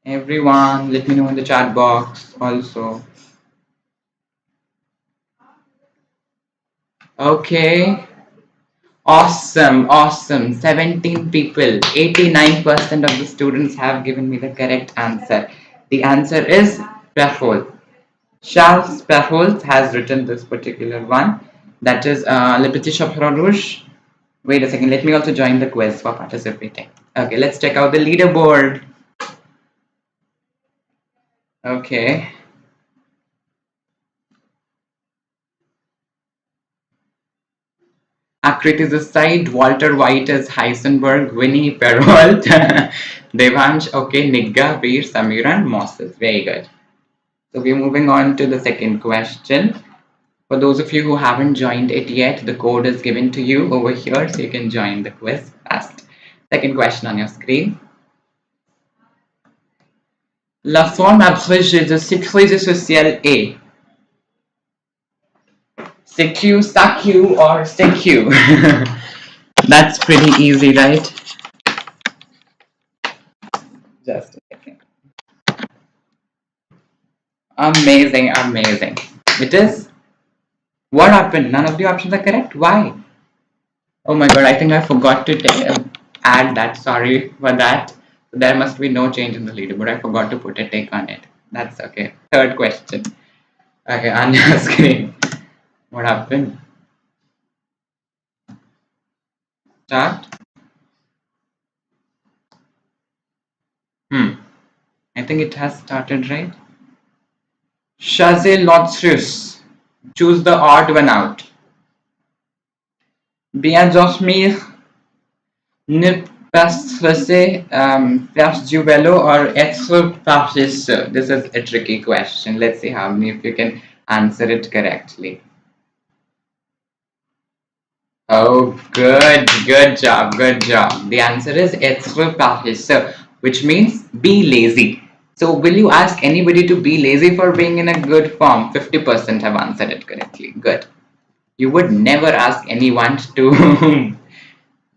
S1: Everyone, let me know in the chat box also. Okay. Awesome. 17 people, 89% of the students have given me the correct answer. The answer is Perrault. Charles Perrault has written this particular one. That is Le Petit Chaperon Rouge. Wait a second, let me also join the quiz for participating. Okay, let's check out the leaderboard. Okay. Akrit is a side, Walter White is Heisenberg, Winnie Perrault, Devansh, okay, Nigga, Veer, Samira, and Moses. Very good. So we're moving on to the second question. For those of you who haven't joined it yet, the code is given to you over here so you can join the quiz fast. Second question on your screen. La forme abrégée de sécurité sociale est CQ, SAQ, or SECU? That's pretty easy, right? Just a second. Amazing, amazing. It is. What happened? None of the options are correct. Why? Oh my god, I think I forgot to add that. Sorry for that. There must be no change in the leaderboard. I forgot to put a take on it. That's okay. Third question. Okay, on your screen. What happened? Start. Hmm. I think it has started, right? Chaze Lotsius. Choose the odd one out. Bien Josmi ne passer Juvello or Exo Passes. This is a tricky question. Let's see how many of you can answer it correctly. Oh, good job, good job. The answer is Exo Passes, which means be lazy. So, will you ask anybody to be lazy for being in a good form? 50% have answered it correctly. Good. You would never ask anyone to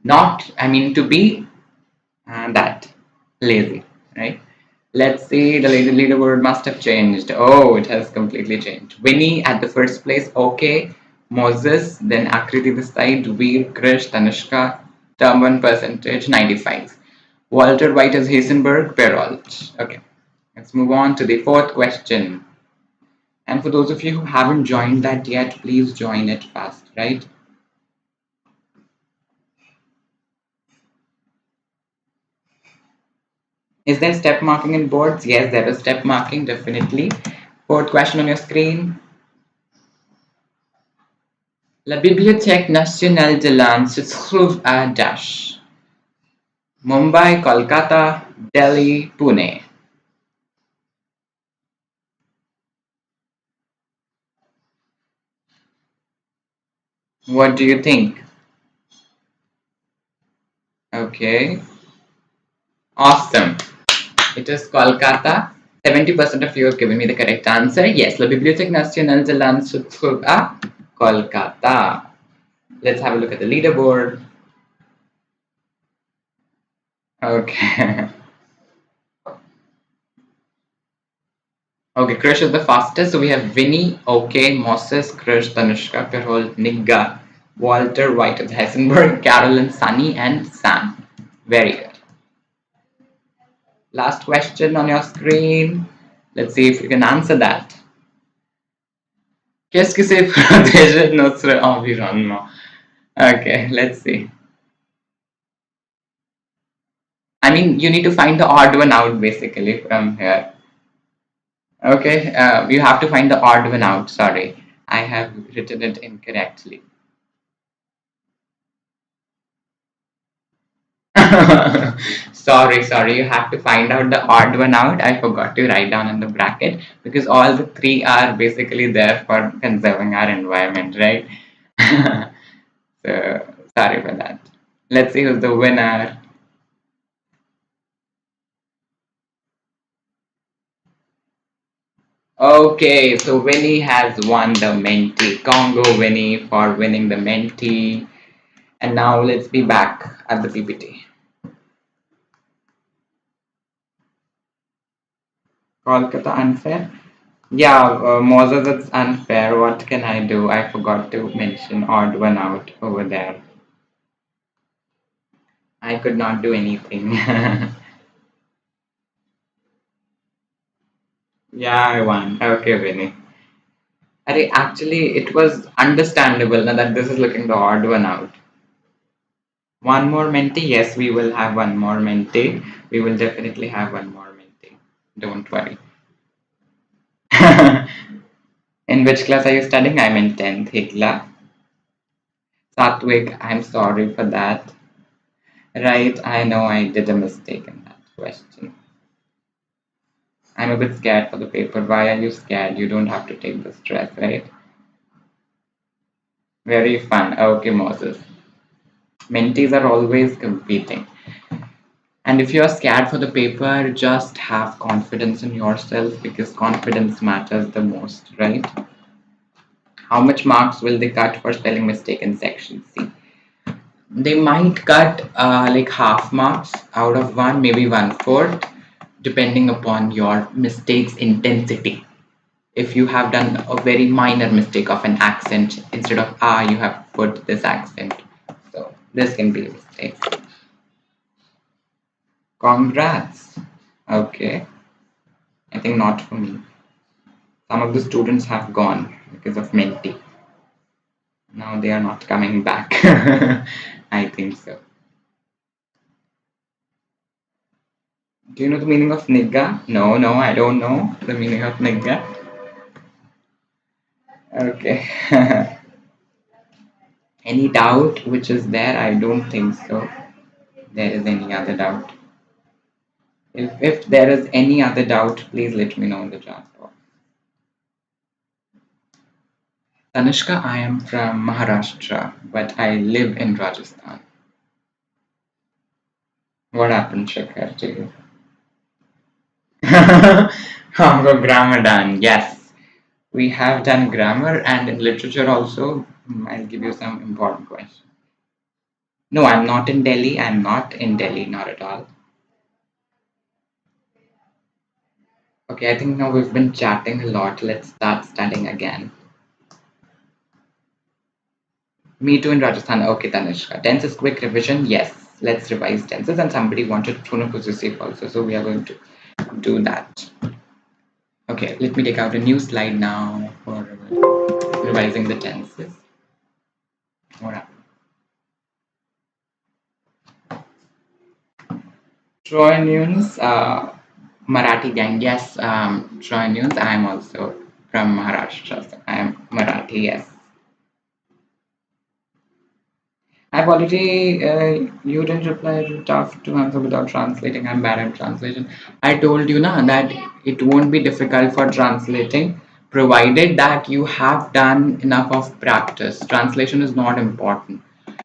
S1: not, I mean, to be that lazy, right? Let's see, the leaderboard must have changed. Oh, it has completely changed. Winnie at the first place, okay. Moses, then Akriti this side, Veer, Krish, Tanushka, term 1 percentage, 95. Walter White as Heisenberg, Perrault. Okay, let's move on to the fourth question. And for those of you who haven't joined that yet, please join it fast, right? Is there step marking in boards? Yes, there is step marking, definitely. Fourth question on your screen. La Bibliothèque nationale de l'Inde se trouve à Dash. Mumbai, Kolkata, Delhi, Pune. What do you think? Okay. Awesome. It is Kolkata. 70% of you have given me the correct answer. Yes, La Bibliothèque nationale de l'Inde se trouve à Kolkata. Let's have a look at the leaderboard. Okay. Okay, Krish is the fastest. So we have Vinny, OK, Moses, Krish, Tanushka, Perhol, Nigga, Walter, White of Hessenberg, Carolyn, Sunny, and Sam. Very good. Last question on your screen. Let's see if you can answer that. Qu'est-ce que c'est protéger notre environnement? Okay, let's see. I mean, you need to find the odd one out basically from here. Okay, you have to find the odd one out. Sorry, I have written it incorrectly. Sorry, you have to find out the odd one out. I forgot to write down in the bracket because all the three are basically there for conserving our environment, right? So sorry for that. Let's see who's the winner. Okay, so Winnie has won the Menti. Congo Winnie for winning the Menti. And now let's be back at the PPT. Kolkata unfair. Yeah, Moses, it's unfair. What can I do? I forgot to mention odd one out over there. I could not do anything. Yeah, I won. Okay, Vinny. Actually, it was understandable now that this is looking the odd one out. One more Menti? Yes, we will have one more Menti. We will definitely have one more Menti. Don't worry. In which class are you studying? I'm in 10th, Higla. Satwik, I'm sorry for that. Right, I know I did a mistake in that question. I'm a bit scared for the paper. Why are you scared? You don't have to take the stress, right? Very fun. Okay, Moses. Mentees are always competing. And if you're scared for the paper, just have confidence in yourself because confidence matters the most, right? How much marks will they cut for spelling mistake in section C? They might cut like half marks out of one, maybe one fourth. depending upon your mistakes intensity. If you have done a very minor mistake of an accent, instead of ah, you have put this accent. So this can be a mistake. Congrats. Okay. I think not for me. Some of the students have gone because of Menti. Now they are not coming back. I think so. Do you know the meaning of nigga? No, no, I don't know the meaning of nigga. Okay. Any doubt which is there? I don't think so. There is any other doubt. If there is any other doubt, please let me know in the chat box. Tanishka, I am from Maharashtra, but I live in Rajasthan. What happened, Shekhar, to you? हमको grammar done. Yes, we have done grammar and in literature also. I'll give you some important questions. No, I'm not in Delhi. I'm not in Delhi, not at all. Okay, I think now we've been chatting a lot. Let's start studying again. Me too in Rajasthan. Okay, Tanishka. Tenses quick revision. Yes, let's revise tenses. And somebody wanted prono possessive also, so we are going to do that. Okay, let me take out a new slide now for revising the tenses. Alright. Troy Nunes, Marathi gang. Yes, Troy Nunes. I am also from Maharashtra. So I am Marathi. Yes. I've already, you didn't reply to tough to answer without translating. I'm bad at translation. I told you na that it won't be difficult for translating, provided that you have done enough of practice. Translation is not important.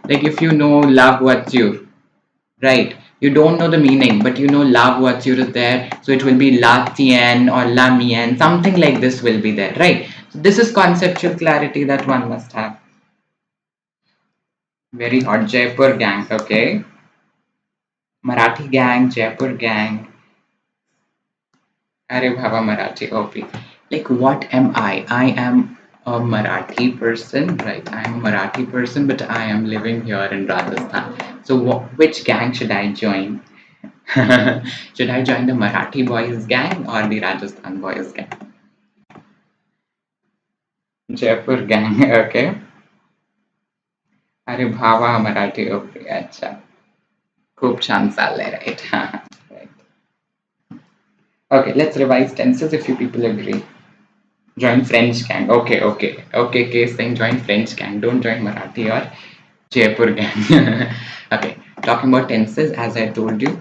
S1: Like if you know love what's you, right? You don't know the meaning, but you know love what's you is there. So it will be la tien or la mien, something like this will be there, right? So this is conceptual clarity that one must have. Very hot Jaipur gang, okay. Marathi gang, Jaipur gang. Are Bhava Marathi OP. Like, what am I? I am a Marathi person, right? I am a Marathi person, but I am living here in Rajasthan. So, which gang should I join? Should I join the Marathi boys gang or the Rajasthan boys gang? Jaipur gang, okay. अरे भावा Marathi okay अच्छा खूप छान चाललंय right right. Okay, let's revise tenses if you people agree. Join French gang. Okay, okay, okay. Case saying join French gang. Don't join Marathi or Jaipur gang. Okay, talking about tenses as I told you.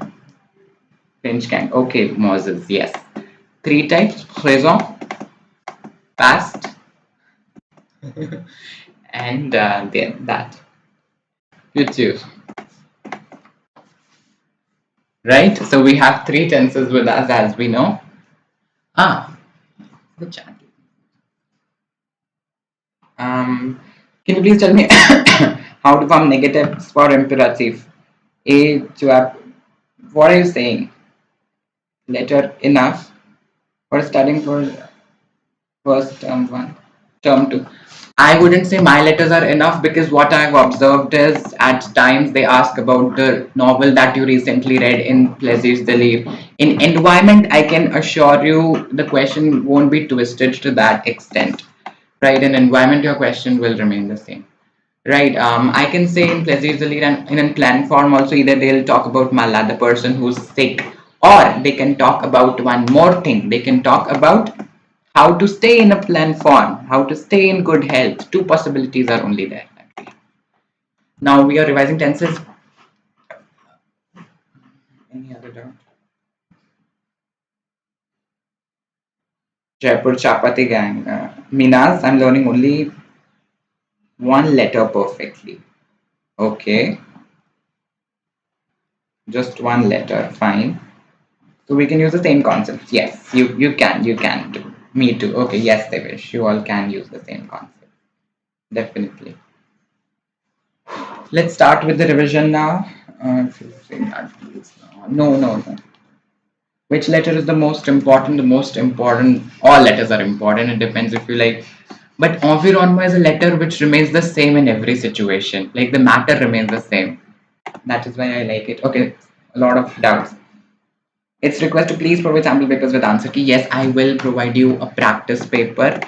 S1: French gang. Okay, Moses. Yes. Three types: présent, past, and then that. You choose. Right. So we have three tenses with us as we know. Ah, the chat. Can you please tell me how to form negatives for imperative? A to have. What are you saying? Letter enough for studying for first term one, term two. I wouldn't say my letters are enough because what I've observed is at times they ask about the novel that you recently read in Plaisir Dalil. In environment, I can assure you the question won't be twisted to that extent. Right? In environment, your question will remain the same. Right. I can say in Plaisir Dalil and in a plan form also either they'll talk about Mala, the person who's sick, or they can talk about one more thing. They can talk about how to stay in a plan form, how to stay in good health. Two possibilities are only there. Now we are revising tenses. Any other doubt? Jaipur Chapati gang. Minas, I'm learning only one letter perfectly. Okay. Just one letter, fine. So we can use the same concepts. Yes, you can do. Me too. Okay, yes, they wish. You all can use the same concept. Definitely. Let's start with the revision now. If you say that, please. No, no, no. Which letter is the most important? The most important, all letters are important. It depends if you like. But environment is a letter which remains the same in every situation. Like the matter remains the same. That is why I like it. Okay, a lot of doubts. It's request to please provide sample papers with answer key. Yes, I will provide you a practice paper.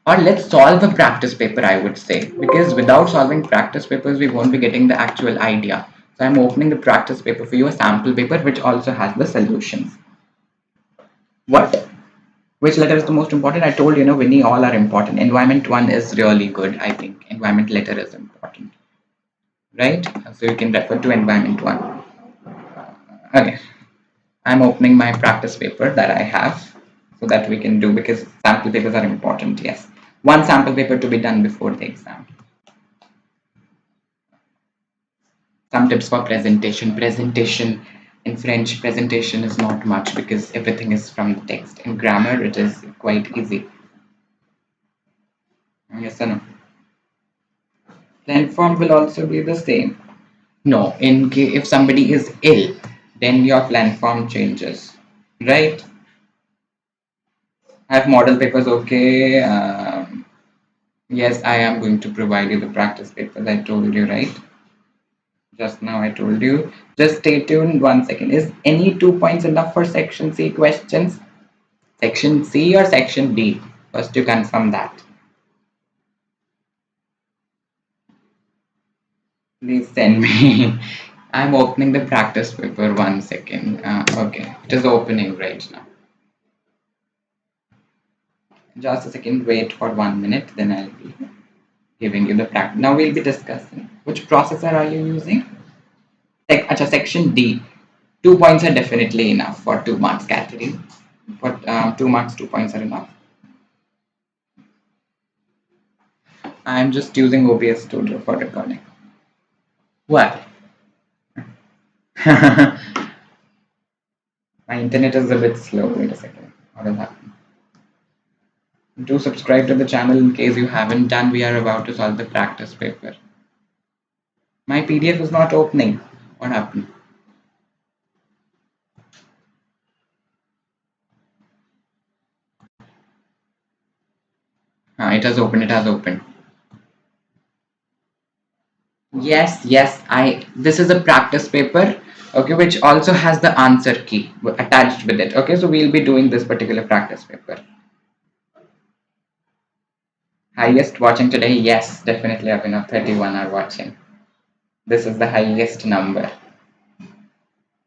S1: Or let's solve a practice paper, I would say. Because without solving practice papers, we won't be getting the actual idea. So I'm opening the practice paper for you, a sample paper, which also has the solutions. What? Which letter is the most important? I told you, Winnie, all are important. Environment one is really good, I think. Environment letter is important. Right? So you can refer to environment one. Okay. I'm opening my practice paper that I have so that we can do, because sample papers are important. Yes. One sample paper to be done before the exam. Some tips for presentation. Presentation in French, presentation is not much because everything is from the text. In grammar, it is quite easy. Yes or no? Plan form will also be the same. No, in case if somebody is ill, then your plan form changes, right? I have model papers. Okay. Yes, I am going to provide you the practice papers. I told you, right? Just now I told you. Just stay tuned 1 second. Is any 2 points enough for section C questions? Section C or section D? First you confirm that. Please send me. I'm opening the practice paper. 1 second. Okay, it is opening right now. Just a second. Wait for 1 minute. Then I'll be giving you the practice. Now we'll be discussing. Which processor are you using? Section D. 2 points are definitely enough for 2 marks category. For 2 marks, 2 points are enough. I'm just using OBS Studio for recording. What? My internet is a bit slow. Wait a second. What is happening? Do subscribe to the channel in case you haven't done. We are about to solve the practice paper. My PDF is not opening. What happened? It has opened. It has opened. Yes, this is a practice paper, okay, which also has the answer key attached with it. Okay, so we'll be doing this particular practice paper. Highest watching today? Yes, definitely, Abhinav. 31 are watching. This is the highest number.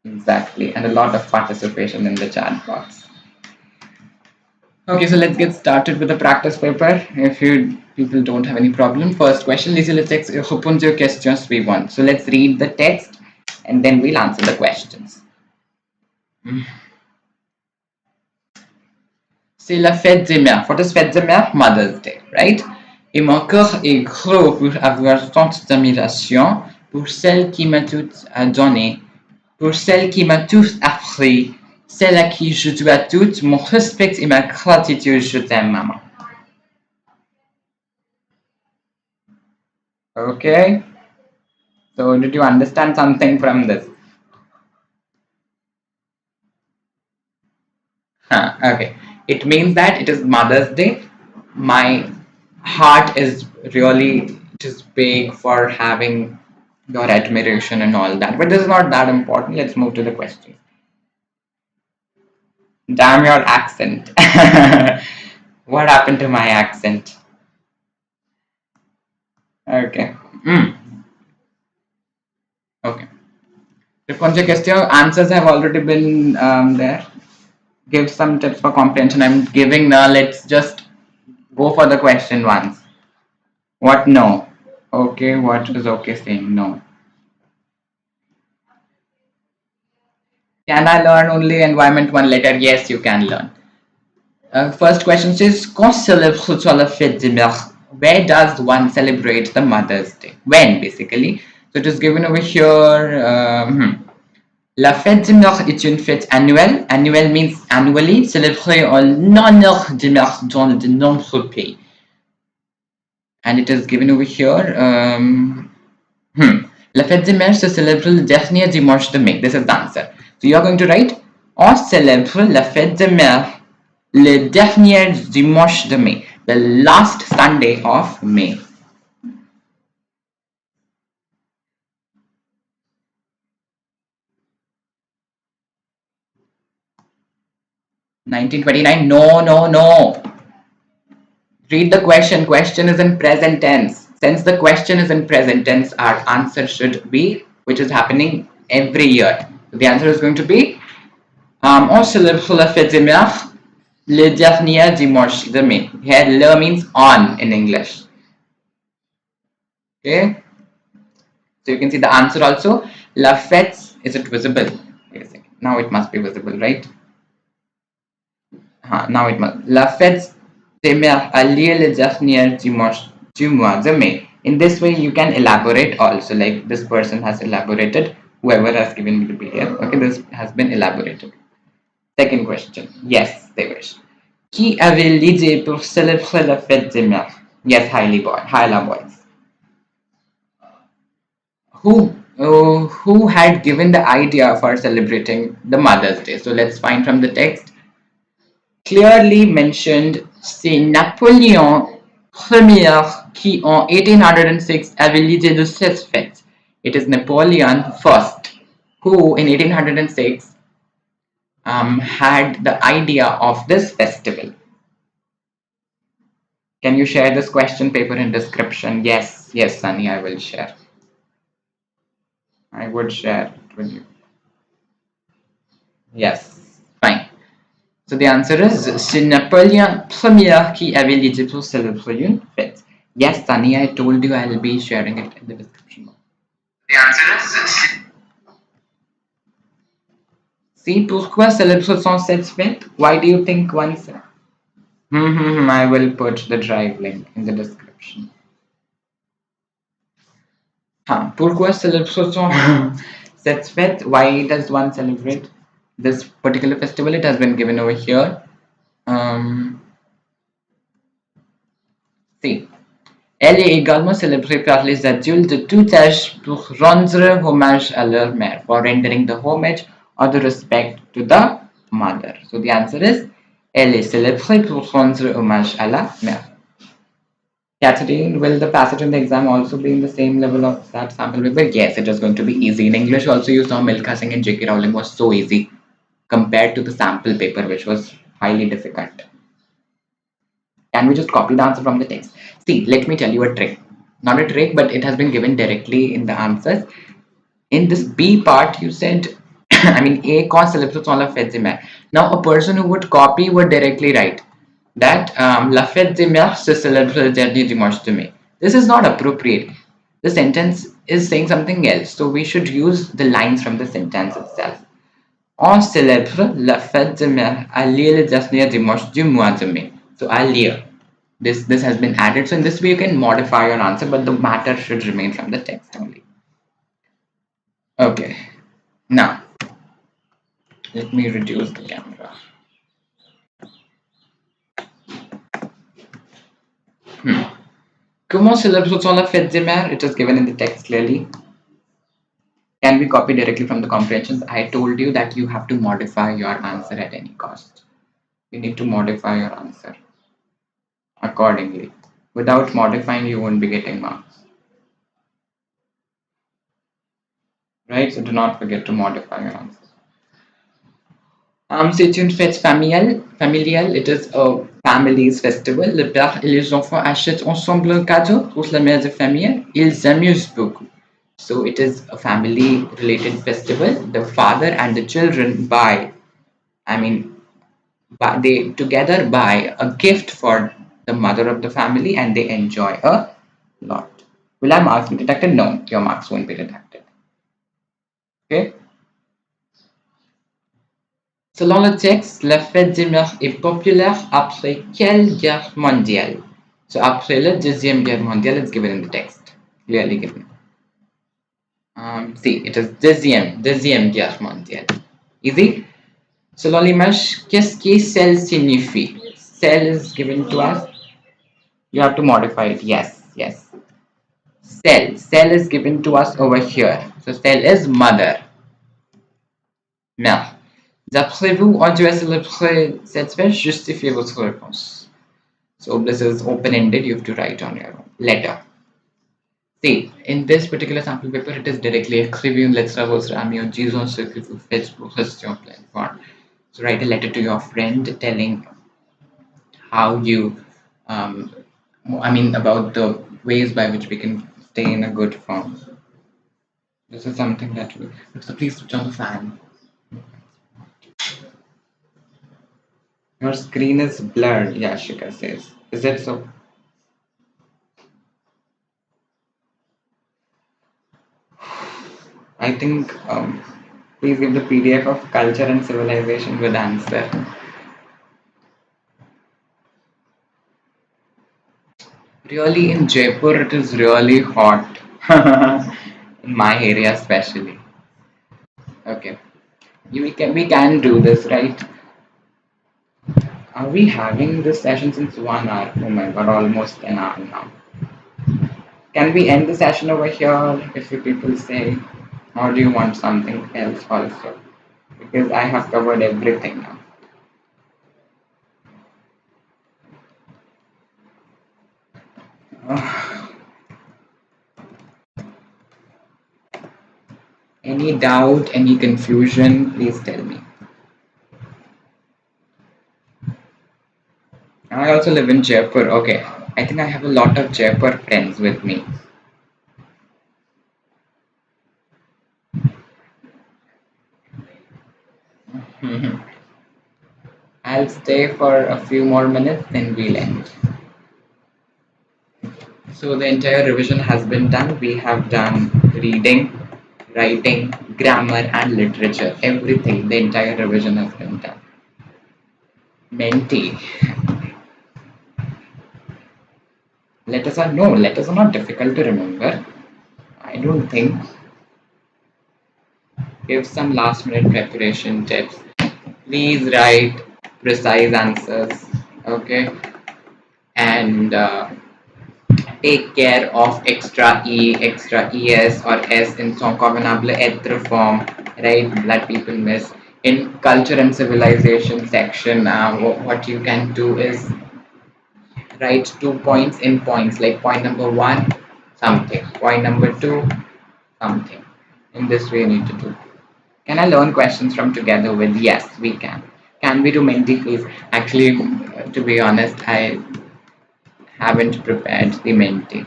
S1: Exactly, and a lot of participation in the chat box. Okay, so let's get started with the practice paper. If you people don't have any problem, first question, lisez le texte et répondez aux questions suivantes. So let's read the text and then we'll answer the questions. C'est la fête des mères. What is fête des mères? Mother's Day, right? Et mon cœur est gros pour avoir tant d'admiration pour celle qui m'a tout donné, pour celle qui m'a tout appris, celle à qui je dois tout mon respect et ma gratitude. Je t'aime, maman. Okay. So did you understand something from this? Okay. It means that it is Mother's Day. My heart is really just big for having your admiration and all that. But this is not that important. Let's move to the question. Damn your accent. What happened to my accent? Okay. Okay. The question answers have already been there. Give some tips for comprehension. I'm giving now. Let's just go for the question once. What? No. Okay. What is okay saying? No. Can I learn only environment one letter? Yes, you can learn. First question says, Quand célèbre-t-on la fête des mères? Where does one celebrate the Mother's Day? When, basically. So it is given over here. La fête des mères est une fête annuelle. Annuelle means annually, célébrée en l'honneur des mères dans de nombreux pays. And it is given over here. La fête des mères se célèbre le dernier dimanche de mai. This is the answer. So you are going to write On célèbre la fête de mer le dernier dimanche de mai, the last Sunday of May. 1929? No, no, no. Read the question. Question is in present tense. Since the question is in present tense, our answer should be, which is happening every year. So the answer is going to be, on célèbre la fête de mer le dernier dimanche de mai. Here, le means on in English. Okay. So you can see the answer also. La fête, is it visible? Wait a second. Now it must be visible, right? Now it must. La fête des mères a lieu le dernier dimanche du mois de mai. In this way, you can elaborate also. Like this person has elaborated. Whoever has given me the PDF. Okay, this has been elaborated. Second question. Yes, they wish. Qui avait l'idée pour célébrer la fête des mères? Yes, Hyla boys. Who had given the idea for celebrating the Mother's Day? So let's find from the text. Clearly mentioned, c'est Napoléon Ier qui en 1806 avait l'idée de cette fête. It is Napoleon I who in 1806 had the idea of this festival. Can you share this question paper in description? Yes, yes, Sunny, I will share. I would share it with you. Yes, fine. So the answer is, c'est Napoléon Ier qui avait l'idée pour célébrer une fête. Yes, Sunny, I told you I'll be sharing it in the description box. The answer is, see, pourquoi célèbre-t-on cette fête? Why do you think once? I will put the drive link in the description. Pourquoi célèbre-t-on cette fête? Why does one celebrate this particular festival? It has been given over here. See, elle est également célébrée par les adultes de tout âge pour rendre hommage à leur mère, for rendering the homage or the respect to the mother. So the answer is, elle est célébrée pour rendre hommage à la mère. Catherine, will the passage in the exam also be in the same level of that sample paper? Yes, it is going to be easy. In English also, you saw Milkha Singh and J.K. Rowling was so easy compared to the sample paper, which was highly difficult. Can we just copy the answer from the text? See, let me tell you a trick. Not a trick, but it has been given directly in the answers. In this B part, you said, I mean, A cause célèbre la fête des mères. Now, a person who would copy would directly write that la fête des mères se célèbre le dernier dimanche de mai. This is not appropriate. The sentence is saying something else. So we should use the lines from the sentence itself. On célèbre la fête des mères à lieu le dernier dimanche du mois de mai. So à lieu. This has been added. So in this way you can modify your answer, but the matter should remain from the text only. Okay. Now, let me reduce the camera. Comment célèbre-t-on la fête des mères? It is given in the text clearly. Can we copy directly from the comprehensions? I told you that you have to modify your answer at any cost. You need to modify your answer accordingly. Without modifying, you won't be getting marks. Right? So do not forget to modify your answer. C'est une fête familiale. It is a family's festival. Le père et les enfants achètent ensemble un cadeau pour la mère de famille. Ils s'amusent beaucoup. So it is a family-related festival. The father and the children they together buy a gift for the mother of the family and they enjoy a lot. Will our marks be deducted? No, your marks won't be deducted. Okay. Selon le texte, la fête des mères est populaire après quelle guerre mondiale? So après la Deuxième Guerre mondiale, it's given in the text, clearly given. See, it is Deuxième Guerre mondiale. Easy. Selon l'image, qu'est-ce que celle signifie? Cell is given to us. You have to modify it. Yes. Cell is given to us over here. So cell is mother. Mère. D'après-vous, on doit célébrer cette fête? Justifiez votre réponse. So this is open-ended. You have to write on your own letter. See, in this particular sample paper, it is directly écrivez une lettre à votre ami en disant ce que vous faites pour rester en pleine forme. So write a letter to your friend telling how you, um, I mean, about the ways by which we can stay in a good form. This is something that we. So please switch on the fan. Your screen is blurred, Yashika says. Is it so? I think please give the PDF of culture and civilization with answer. Really, in Jaipur, it is really hot. In my area, especially. Okay, we can do this, right? Are we having this session since 1 hour? Oh my god, almost an hour now. Can we end the session over here if you people say, or do you want something else also? Because I have covered everything now. Any doubt, any confusion, please tell me. I also live in Jaipur. Okay, I think I have a lot of Jaipur friends with me. I'll stay for a few more minutes, then we'll end. So the entire revision has been done. We have done reading, writing, grammar, and literature. Everything. The entire revision has been done. Menti. Letters are no. Letters are not difficult to remember. I don't think. Give some last minute preparation tips. Please write precise answers. Okay, and take care of extra E, extra ES or S in son convenable être form, right? That people miss. In culture and civilization section, what you can do is write 2 points in points, like point number one, something, point number two, something. In this way, you need to do. Can I learn questions from together with? Yes, we can. Can we do Menti, please? Actually, to be honest, I haven't prepared the Menti.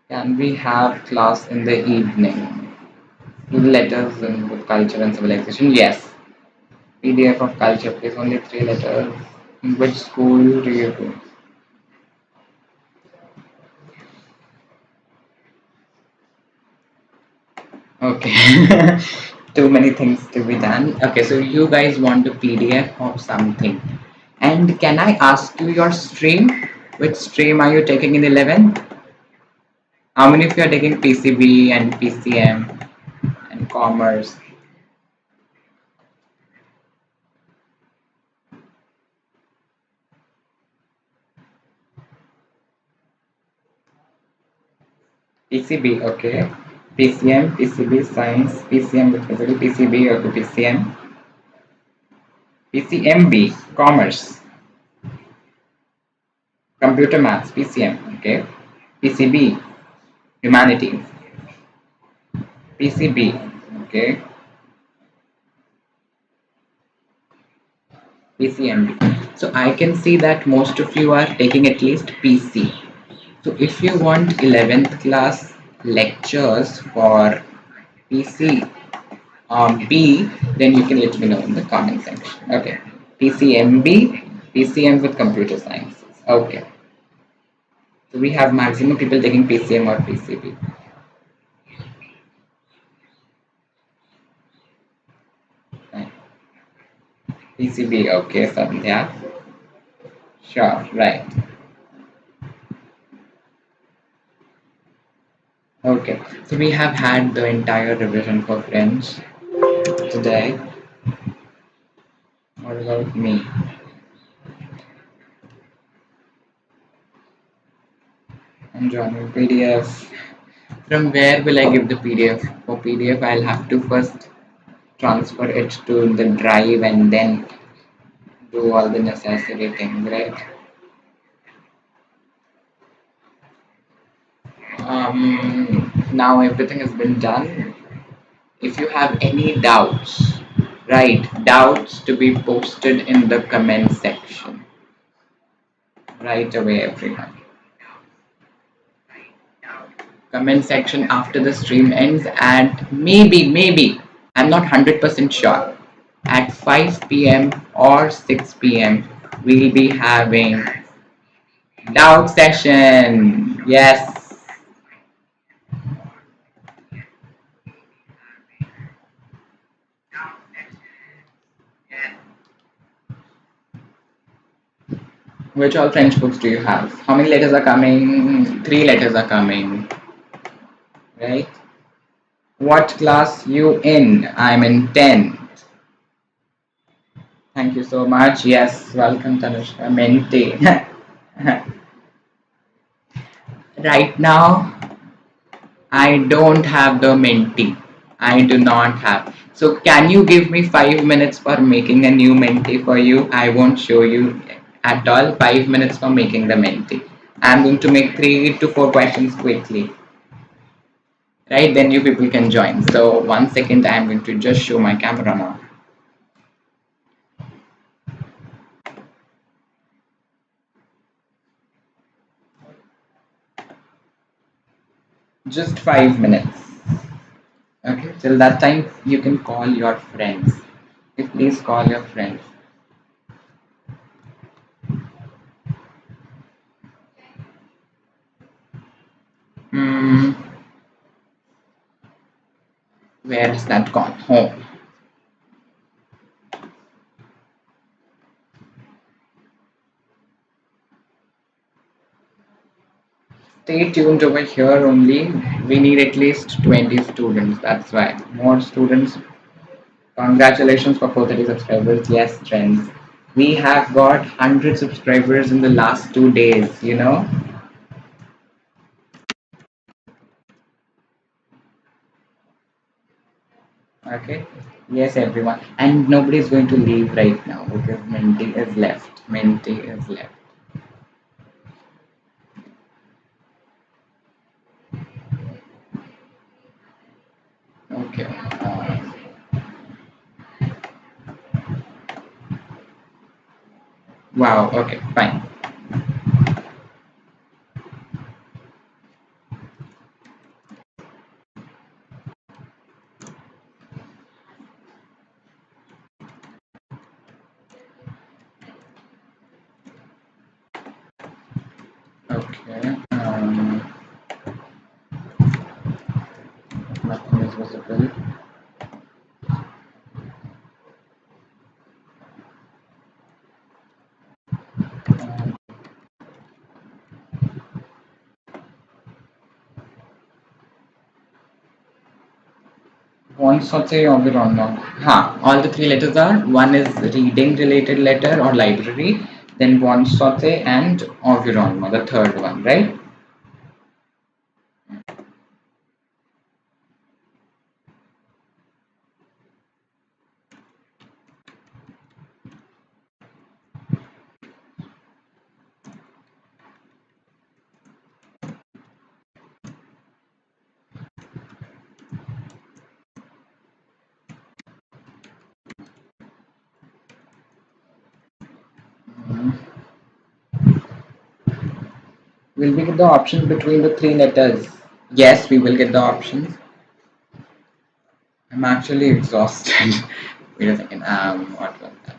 S1: Can we have class in the evening? Letters in with culture and civilization? Yes. PDF of culture, please. Only 3 letters. In which school do you go? Okay. Too many things to be done. Okay, so you guys want a PDF of something. And can I ask you your stream? Which stream are you taking in 11th? How many of you are taking PCB and PCM and commerce? PCB, okay. PCM, PCB, science, PCM with physical, PCB, okay, PCM, PCMB, commerce, computer maths, PCM, okay. PCB, humanities, PCB, okay. PCMB. So I can see that most of you are taking at least PC. So if you want 11th class lectures for PC B, then you can let me know in the comment section. Okay. PCMB, PCM with computer science. Okay. So we have maximum people taking PCM or PCB. Right. PCB, okay, Sandhya. Sure, right. Okay. So we have had the entire revision for French today. What about me? I'm joining PDF. From where will I give the PDF? For PDF, I'll have to first transfer it to the drive and then do all the necessary things, right? Now everything has been done. If you have any doubts, right, doubts to be posted in the comment section right away, everyone. Comment section after the stream ends, and maybe, I'm not 100% sure, at 5 p.m. or 6 p.m. we'll be having doubt session. Yes. Which all French books do you have? How many letters are coming? 3 letters are coming, right? What class you in? I'm in 10. Thank you so much. Yes, welcome Tanushka. Mente. Right now, I don't have the Menti. I do not have. So can you give me 5 minutes for making a new Menti for you? I won't show you at all. 5 minutes for making the Menti. I'm going to make 3 to 4 questions quickly. Right, then you people can join. So 1 second, I'm going to just show my camera now. Just 5 minutes. Okay, till that time you can call your friends. Please call your friends. Hmm, where has that gone? Home. Stay tuned over here only. We need at least 20 students. That's why. More students. Congratulations for 430 subscribers. Yes, friends. We have got 100 subscribers in the last 2 days, you know? Okay. Yes, everyone. And nobody is going to leave right now because Minty is left. Minty is left. Okay. Wow. Okay. Fine. Okay. Nothing is visible. One saute environment. All the 3 letters are, one is reading related letter or library, then one saute and environment, the third one, right? Mhm. Will we get the options between the 3 letters? Yes, we will get the options. I'm actually exhausted. Wait a second. What was that?